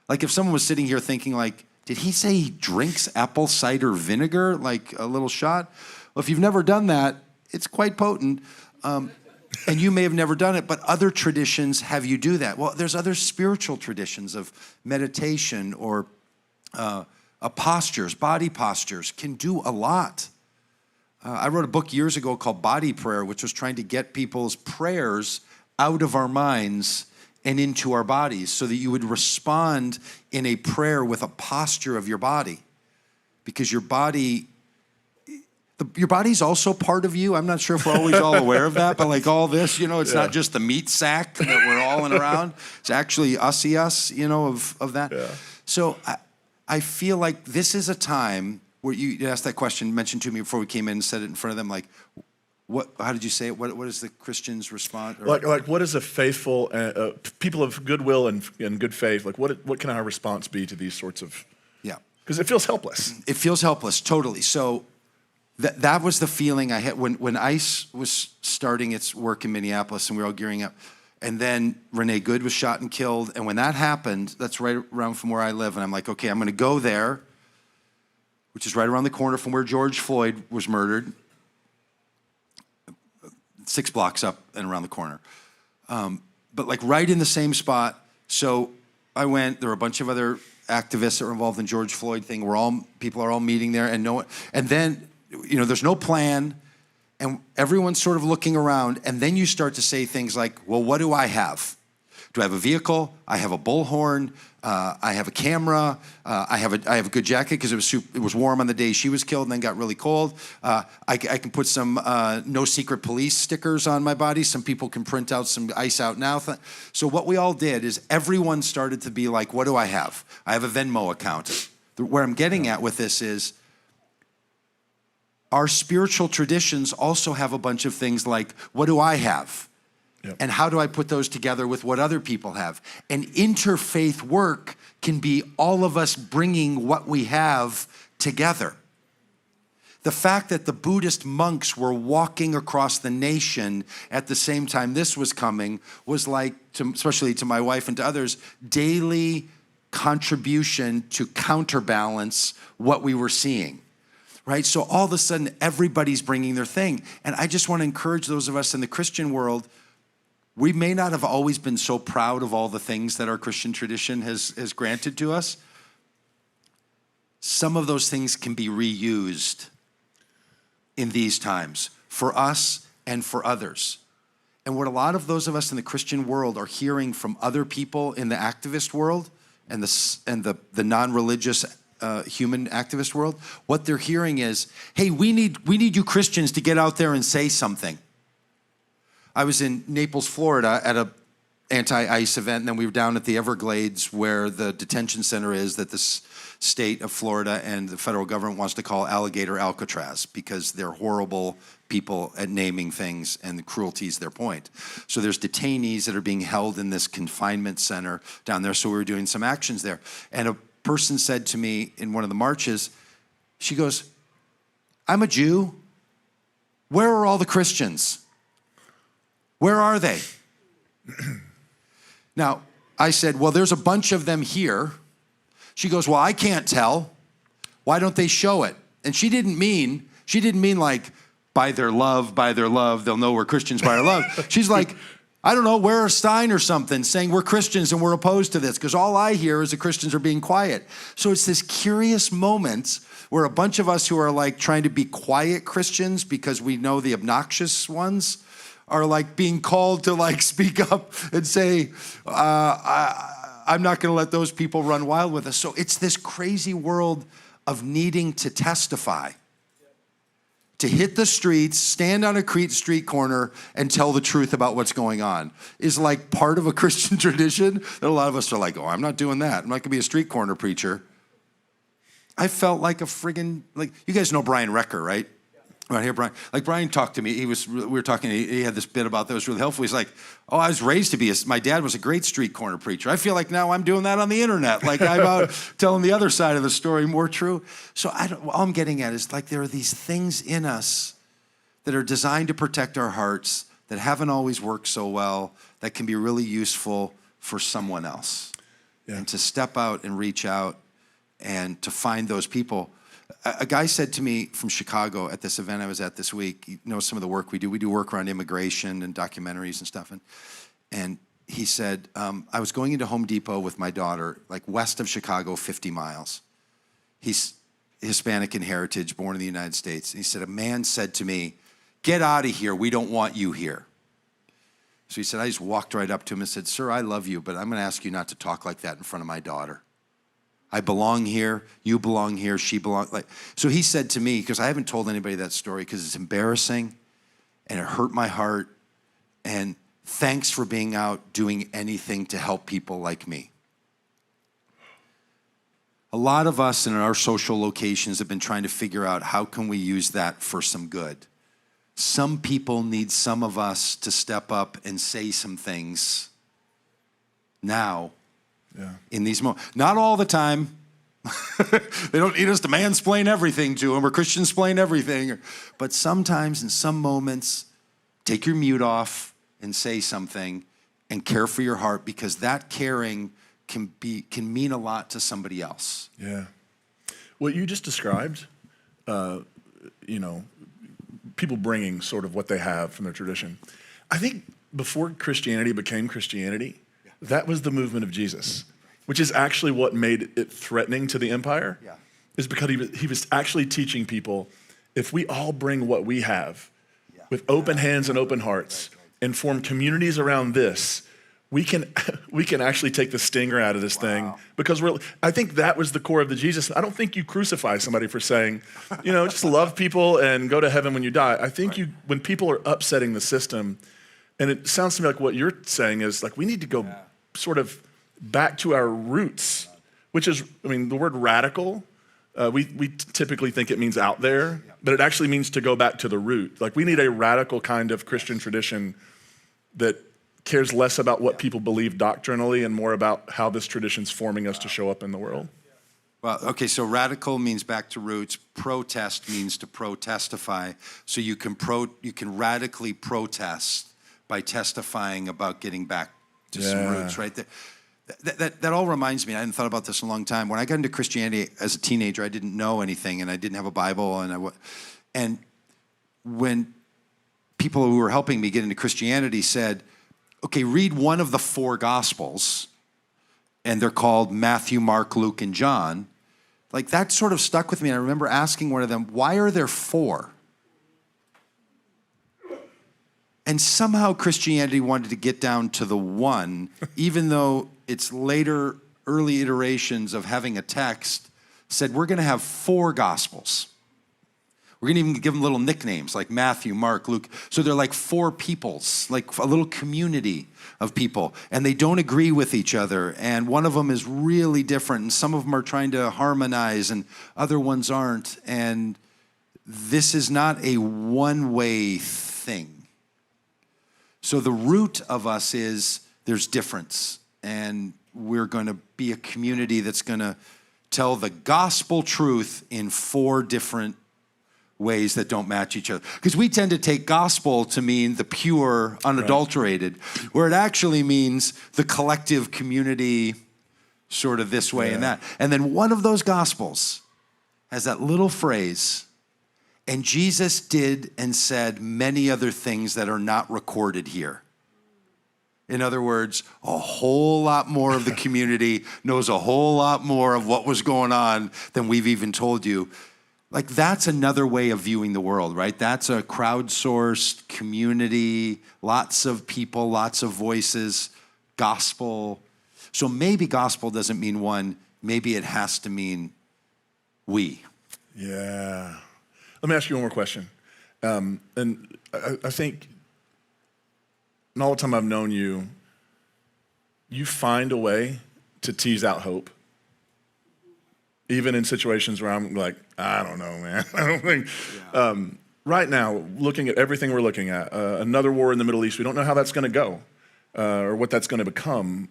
Like if someone was sitting here thinking like, did he say he drinks apple cider vinegar, like a little shot? Well, if you've never done that, it's quite potent. And you may have never done it, but other traditions have you do that. Well, there's other spiritual traditions of meditation or postures, body postures can do a lot. I wrote a book years ago called Body Prayer, which was trying to get people's prayers out of our minds and into our bodies so that you would respond in a prayer with a posture of your body. Because your body's also part of you. I'm not sure if we're always all aware of that, but like all this, it's not just the meat sack that we're all in around. It's actually us, of that. Yeah. So I feel like this is a time where you asked that question, mentioned to me before we came in and said it in front of them, like, how did you say it? What is the Christian's response? Like what is a faithful, people of goodwill and good faith, like what can our response be to these sorts of, because it feels helpless. It feels helpless, totally. So that was the feeling I had when ICE was starting its work in Minneapolis and we were all gearing up. And then Renee Good was shot and killed. And when that happened, that's right around from where I live. And I'm like, okay, I'm going to go there, which is right around the corner from where George Floyd was murdered, 6 blocks up and around the corner. But like right in the same spot. So I went, there were a bunch of other activists that were involved in George Floyd thing. People are all meeting there and then, there's no plan, and everyone's sort of looking around, and then you start to say things like, well, what do I have? Do I have a vehicle? I have a bullhorn. I have a camera. I have a good jacket because it was warm on the day she was killed and then got really cold. I can put some no secret police stickers on my body. Some people can print out some Ice Out Now. So what we all did is everyone started to be like, what do I have? I have a Venmo account. Where I'm getting at with this is, our spiritual traditions also have a bunch of things like, what do I have? Yep. And how do I put those together with what other people have? And interfaith work can be all of us bringing what we have together. The fact that the Buddhist monks were walking across the nation at the same time this was coming was like, especially to my wife and to others, daily contribution to counterbalance what we were seeing. Right? So all of a sudden, everybody's bringing their thing. And I just want to encourage those of us in the Christian world, we may not have always been so proud of all the things that our Christian tradition has granted to us. Some of those things can be reused in these times for us and for others. And what a lot of those of us in the Christian world are hearing from other people in the activist world and the non-religious human activist world, what they're hearing is, hey, we need you Christians to get out there and say something. I was in Naples, Florida at a anti-ICE event, and then we were down at the Everglades where the detention center is that the state of Florida and the federal government wants to call Alligator Alcatraz because they're horrible people at naming things and the cruelty is their point. So there's detainees that are being held in this confinement center down there, so we were doing some actions there. And a person said to me in one of the marches, she goes, I'm a Jew. Where are all the Christians? Where are they? Now, I said, well, there's a bunch of them here. She goes, well, I can't tell. Why don't they show it? And she didn't mean like, by their love, they'll know we're Christians by our love. She's like, I don't know, wear a sign or something saying we're Christians and we're opposed to this, because all I hear is the Christians are being quiet. So it's this curious moment where a bunch of us who are like trying to be quiet Christians because we know the obnoxious ones are like being called to like speak up and say, I'm not going to let those people run wild with us. So it's this crazy world of needing to testify, to hit the streets, stand on a street corner, and tell the truth about what's going on is like part of a Christian tradition that a lot of us are like, oh, I'm not doing that. I'm not going to be a street corner preacher. I felt like a friggin', like, you guys know Brian Recker, right? Right here, Brian. Like, Brian talked to me. We were talking, he had this bit about that was really helpful. He's like, oh, I was raised to be, my dad was a great street corner preacher. I feel like now I'm doing that on the internet. Like, I'm out telling the other side of the story more true. So all I'm getting at is like, there are these things in us that are designed to protect our hearts that haven't always worked so well, that can be really useful for someone else. Yeah. And to step out and reach out and to find those people. A guy said to me from Chicago at this event I was at this week, you know, some of the work we do work around immigration and documentaries and stuff. And he said, I was going into Home Depot with my daughter, like west of Chicago, 50 miles. He's Hispanic in heritage, born in the United States. And he said, a man said to me, get out of here, we don't want you here. So he said, I just walked right up to him and said, sir, I love you, but I'm gonna ask you not to talk like that in front of my daughter. I belong here, you belong here, she belongs. Like, so he said to me, because I haven't told anybody that story because it's embarrassing and it hurt my heart, and thanks for being out doing anything to help people like me. A lot of us in our social locations have been trying to figure out how can we use that for some good. Some people need some of us to step up and say some things now. Yeah. In these moments, not all the time. They don't need us to mansplain everything to them or Christian-splain everything. But sometimes in some moments, take your mute off and say something and care for your heart, because that caring can mean a lot to somebody else. Yeah. What you just described, you know, people bringing sort of what they have from their tradition. I think before Christianity became Christianity, that was the movement of Jesus, which is actually what made it threatening to the empire, is because he was actually teaching people, if we all bring what we have with open hands and open hearts and form communities around this, we can actually take the stinger out of this thing, because I think that was the core of the Jesus. I don't think you crucify somebody for saying, you know, just love people and go to heaven when you die. I think when people are upsetting the system, and it sounds to me like what you're saying is like, we need to go sort of back to our roots, which is, I mean, the word radical, we typically think it means out there, but it actually means to go back to the root. Like, we need a radical kind of Christian tradition that cares less about what people believe doctrinally and more about how this tradition's forming us to show up in the world. Well, okay, so radical means back to roots. Protest means to protestify. So you can radically protest by testifying about getting back to some roots, right? That all reminds me, I hadn't thought about this in a long time. When I got into Christianity as a teenager, I didn't know anything, and I didn't have a Bible, and when people who were helping me get into Christianity said, okay, read one of the 4 Gospels, and they're called Matthew, Mark, Luke, and John. Like, that sort of stuck with me, and I remember asking one of them, why are there 4? And somehow Christianity wanted to get down to the 1, even though its later, early iterations of having a text said, we're going to have 4 Gospels. We're going to even give them little nicknames like Matthew, Mark, Luke. So they're like 4 peoples, like a little community of people. And they don't agree with each other. And one of them is really different. And some of them are trying to harmonize and other ones aren't. And this is not a one-way thing. So the root of us is there's difference, and we're going to be a community that's going to tell the gospel truth in 4 different ways that don't match each other. Because we tend to take gospel to mean the pure, unadulterated, where it actually means the collective community sort of this way and that. And then one of those gospels has that little phrase, and Jesus did and said many other things that are not recorded here. In other words, a whole lot more of the community knows a whole lot more of what was going on than we've even told you. Like, that's another way of viewing the world, right? That's a crowdsourced community, lots of people, lots of voices, gospel. So maybe gospel doesn't mean one, maybe it has to mean we. Yeah. Let me ask you one more question. And I think in all the time I've known you, you find a way to tease out hope. Even in situations where I'm like, I don't know, man. I don't think. Yeah. Right now, looking at everything we're looking at, another war in the Middle East, we don't know how that's going to go or what that's going to become.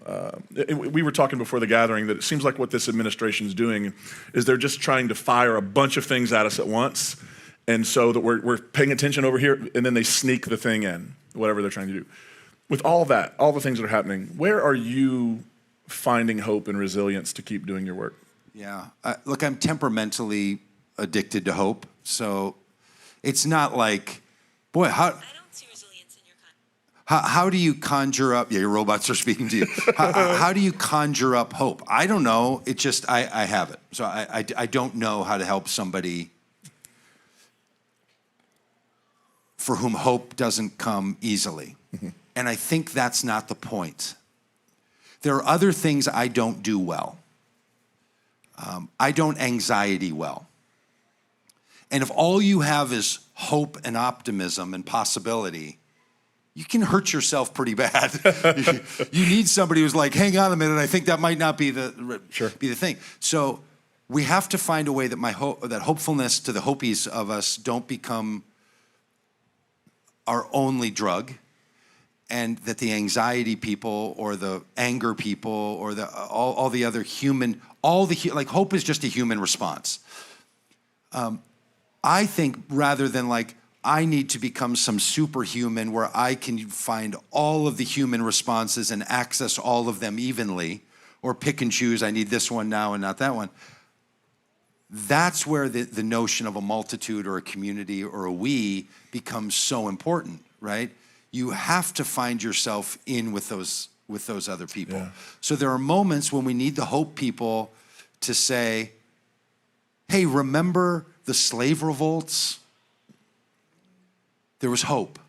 We were talking before the gathering that it seems like what this administration is doing is they're just trying to fire a bunch of things at us at once. And so that we're paying attention over here, and then they sneak the thing in, whatever they're trying to do. With all that, all the things that are happening, where are you finding hope and resilience to keep doing your work? Yeah. Look, I'm temperamentally addicted to hope. So it's not like, boy, I don't see resilience in your how do you conjure up, yeah, your robots are speaking to you. How do you conjure up hope? I don't know. It just, I have it. So I don't know how to help somebody for whom hope doesn't come easily. Mm-hmm. And I think that's not the point. There are other things I don't do well. I don't anxiety well. And if all you have is hope and optimism and possibility, you can hurt yourself pretty bad. You need somebody who's like, hang on a minute, I think that might not be the thing. So we have to find a way that that hopefulness to the hopies of us don't become our only drug, and that the anxiety people or the anger people or all the other human, like hope is just a human response. I think rather than like, I need to become some superhuman where I can find all of the human responses and access all of them evenly, or pick and choose, I need this one now and not that one. That's where the notion of a multitude or a community or a we becomes so important, right? You have to find yourself in with those other people. Yeah. So there are moments when we need the hope people to say, hey, remember the slave revolts? There was hope.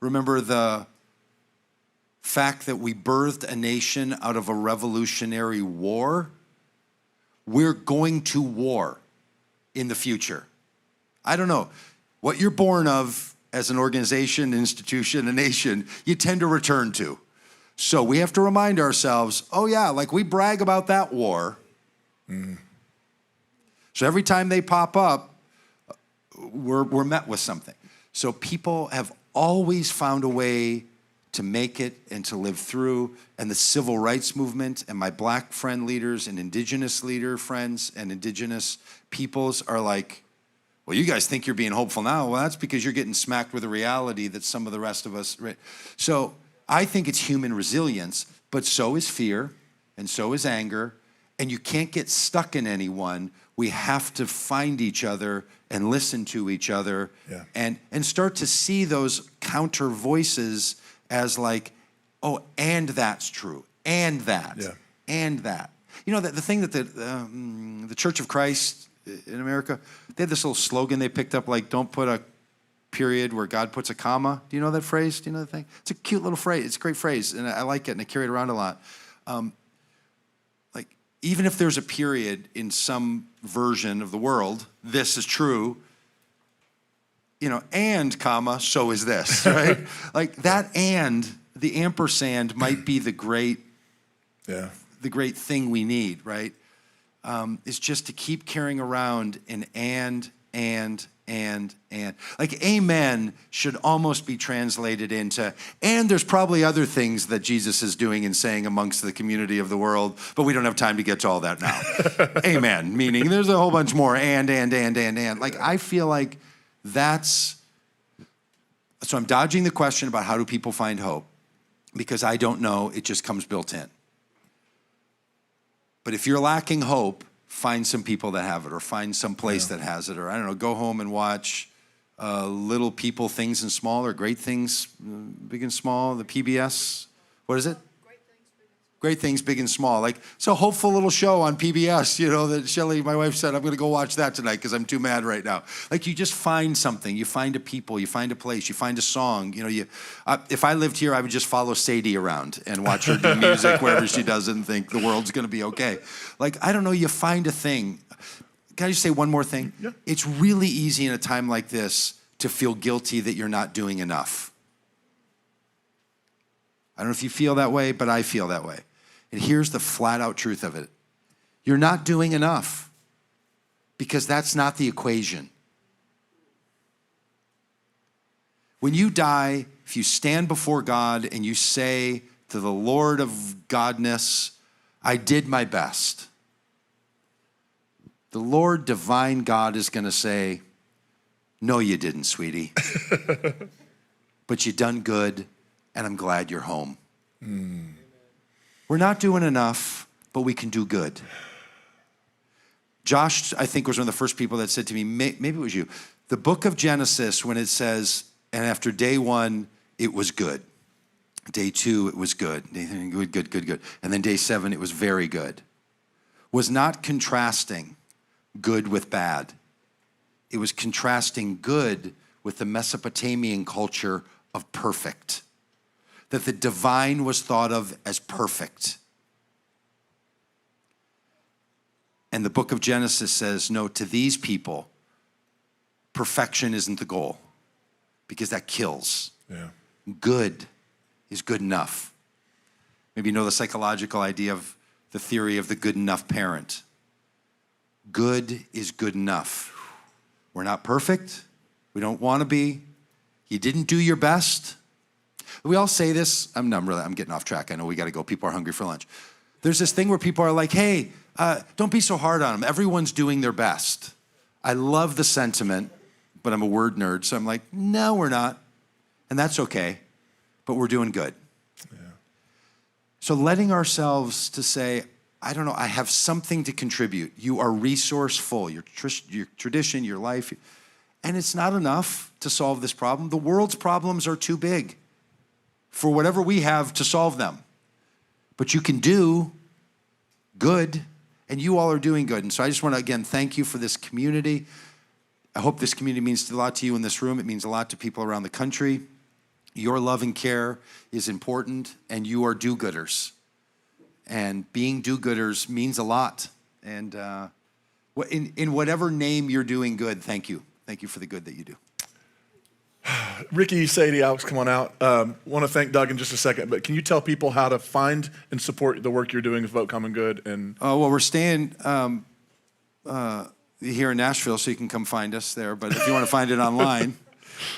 Remember the fact that we birthed a nation out of a revolutionary war? We're going to war in the future. I don't know. What you're born of as an organization, institution, a nation, you tend to return to. So we have to remind ourselves, oh yeah, like we brag about that war. Mm. So every time they pop up, we're met with something. So people have always found a way to make it and to live through. And the civil rights movement and my black friend leaders and indigenous leader friends and indigenous peoples are like, well, you guys think you're being hopeful now. Well, that's because you're getting smacked with a reality that some of the rest of us. So I think it's human resilience, but so is fear and so is anger. And you can't get stuck in anyone. We have to find each other and listen to each other, yeah, and start to see those counter voices as like, oh, and that's true, and that, yeah, and that. You know, the thing that the Church of Christ in America, they had this little slogan they picked up, like, don't put a period where God puts a comma. Do you know that phrase? Do you know the thing? It's a cute little phrase. It's a great phrase, and I like it, and I carry it around a lot. Like, even if there's a period in some version of the world, this is true, you know, and comma, so is this, right? Like that, and the ampersand might be the great, yeah, the great thing we need, right? Is just to keep carrying around an and. Like amen should almost be translated into, and there's probably other things that Jesus is doing and saying amongst the community of the world, but we don't have time to get to all that now. Amen, meaning there's a whole bunch more and. Like I feel like that's, so I'm dodging the question about how do people find hope, because I don't know, it just comes built in. But if you're lacking hope, find some people that have it, or find some place, yeah, that has it, or I don't know, go home and watch Little People, Things and Small, or Great Things, Big and Small, the PBS. What is it? Great Things, Big and Small. Like, it's a hopeful little show on PBS, you know, that Shelly, my wife, said, I'm going to go watch that tonight because I'm too mad right now. Like, you just find something. You find a people. You find a place. You find a song. You know, if I lived here, I would just follow Sadie around and watch her do music wherever she does and think the world's going to be okay. Like, I don't know, you find a thing. Can I just say one more thing? Yeah. It's really easy in a time like this to feel guilty that you're not doing enough. I don't know if you feel that way, but I feel that way. And here's the flat out truth of it. You're not doing enough because that's not the equation. When you die, if you stand before God and you say to the Lord of Godness, I did my best, the Lord divine God is going to say, no, you didn't, sweetie. But you done good, and I'm glad you're home. We're not doing enough, but we can do good. Josh, I think, was one of the first people that said to me, maybe it was you, the book of Genesis, when it says, and after day 1, it was good. Day 2, it was good. Good. And then day 7, it was very good. Was not contrasting good with bad. It was contrasting good with the Mesopotamian culture of perfect. That the divine was thought of as perfect. And the book of Genesis says, no, to these people, perfection isn't the goal because that kills. Yeah. Good is good enough. Maybe you know the psychological idea of the theory of the good enough parent. Good is good enough. We're not perfect. We don't want to be. You didn't do your best. We all say this. I'm getting off track. I know we got to go. People are hungry for lunch. There's this thing where people are like, hey, don't be so hard on them. Everyone's doing their best. I love the sentiment, but I'm a word nerd. So I'm like, no, we're not. And that's okay. But we're doing good. Yeah. So letting ourselves to say, I don't know, I have something to contribute. You are resourceful, your tradition, your life. And it's not enough to solve this problem. The world's problems are too big for whatever we have to solve them. But you can do good, and you all are doing good. And so I just want to, again, thank you for this community. I hope this community means a lot to you in this room. It means a lot to people around the country. Your love and care is important, and you are do-gooders. And being do-gooders means a lot. And in whatever name you're doing good, thank you. Thank you for the good that you do. Ricky, Sadie, Alex, come on out. Want to thank Doug in just a second, but can you tell people how to find and support the work you're doing with Vote Common Good? And well, we're staying here in Nashville, so you can come find us there. But if you want to find it online,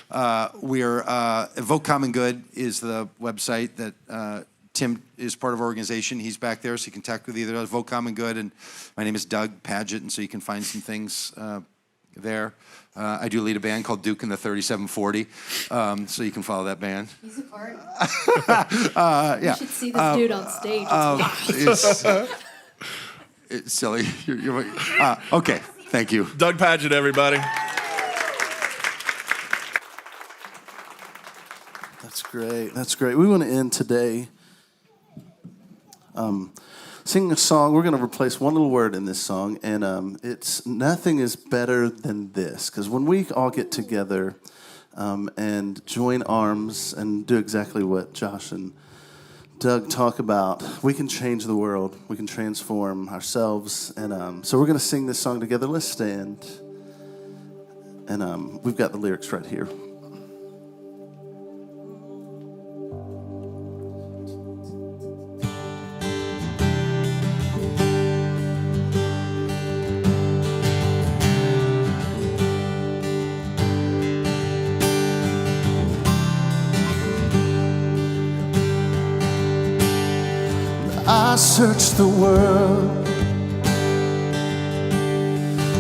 Vote Common Good is the website that Tim is part of our organization. He's back there, so you can connect with either of us. Vote Common Good, and my name is Doug Padgett, and so you can find some things there. I do lead a band called Duke and the 3740, so you can follow that band. He's a part. Yeah. You should see this dude on stage. It's silly. Okay, thank you. Doug Padgett, everybody. That's great. That's great. We want to end today singing a song. We're going to replace one little word in this song, and it's nothing is better than this. Because when we all get together and join arms and do exactly what Josh and Doug talk about, we can change the world. We can transform ourselves. And so we're going to sing this song together. Let's stand. And we've got the lyrics right here. I searched the world,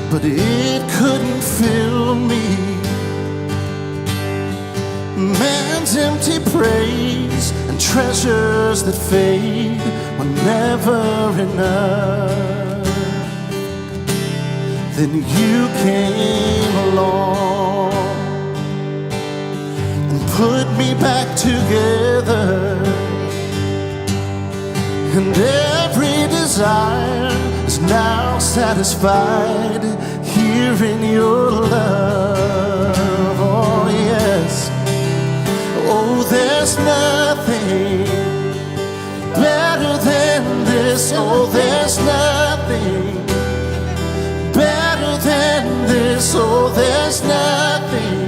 but it couldn't fill me. Man's empty praise and treasures that fade were never enough. Then you came along put me back together. And every desire is now satisfied here in your love. Oh yes. Oh, there's nothing better than this. Oh, there's nothing better than this. Oh, there's nothing.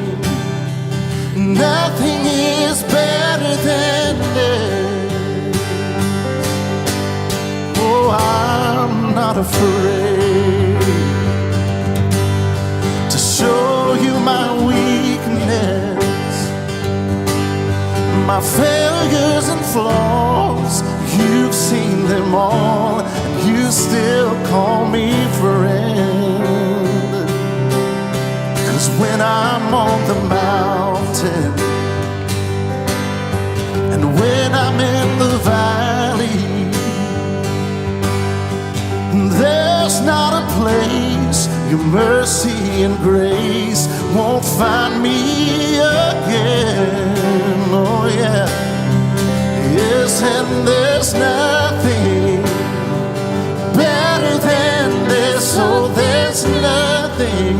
Nothing is better than this. Oh, I'm not afraid to show you my weakness, my failures and flaws. You've seen them all, and you still call me friend. 'Cause when I'm on the mountain and when I'm in the valley, there's not a place your mercy and grace won't find me again. Oh yeah. Yes, and there's nothing better than this. Oh, there's nothing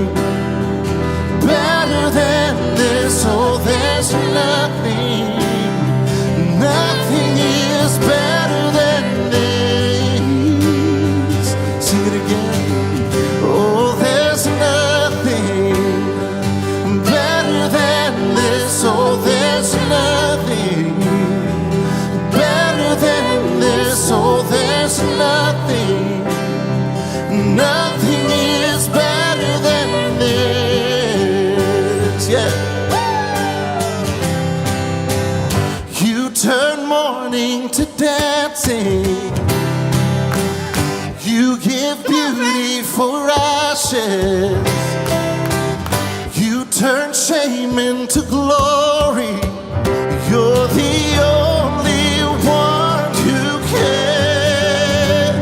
better than this. Oh, there's nothing. Nothing is better than this. Sing it again. Oh, there's nothing better than this. Oh, there's nothing better than this. Oh, there's nothing. Nothing is better than this. Yeah. You turn mourning to dancing. You give beauty for ashes. You turn shame into glory. You're the only one who can.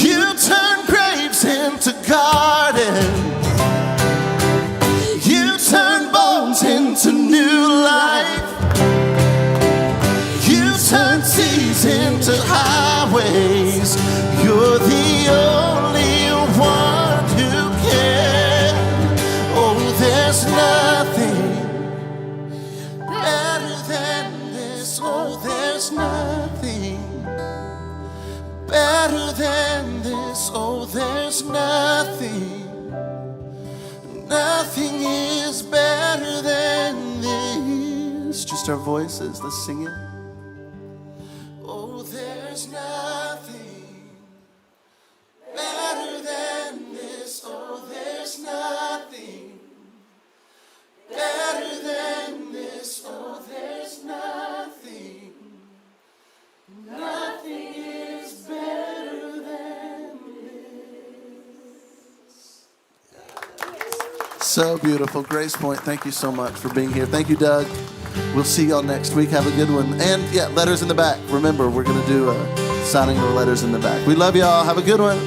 You turn graves into gardens. You turn bones into new life. You turn seas into highways. You're the only one who can. Oh, there's nothing better than this. Oh, there's nothing better than this. Oh, there's nothing. Nothing is better than this. Just our voices, let's sing it. Oh, there's nothing better than this. Oh, there's nothing better than this. Oh, there's nothing. Nothing is better than this. So beautiful. Grace Point, thank you so much for being here. Thank you, Doug. We'll see y'all next week. Have a good one. And yeah, letters in the back. Remember, we're going to do signing the letters in the back. We love y'all. Have a good one.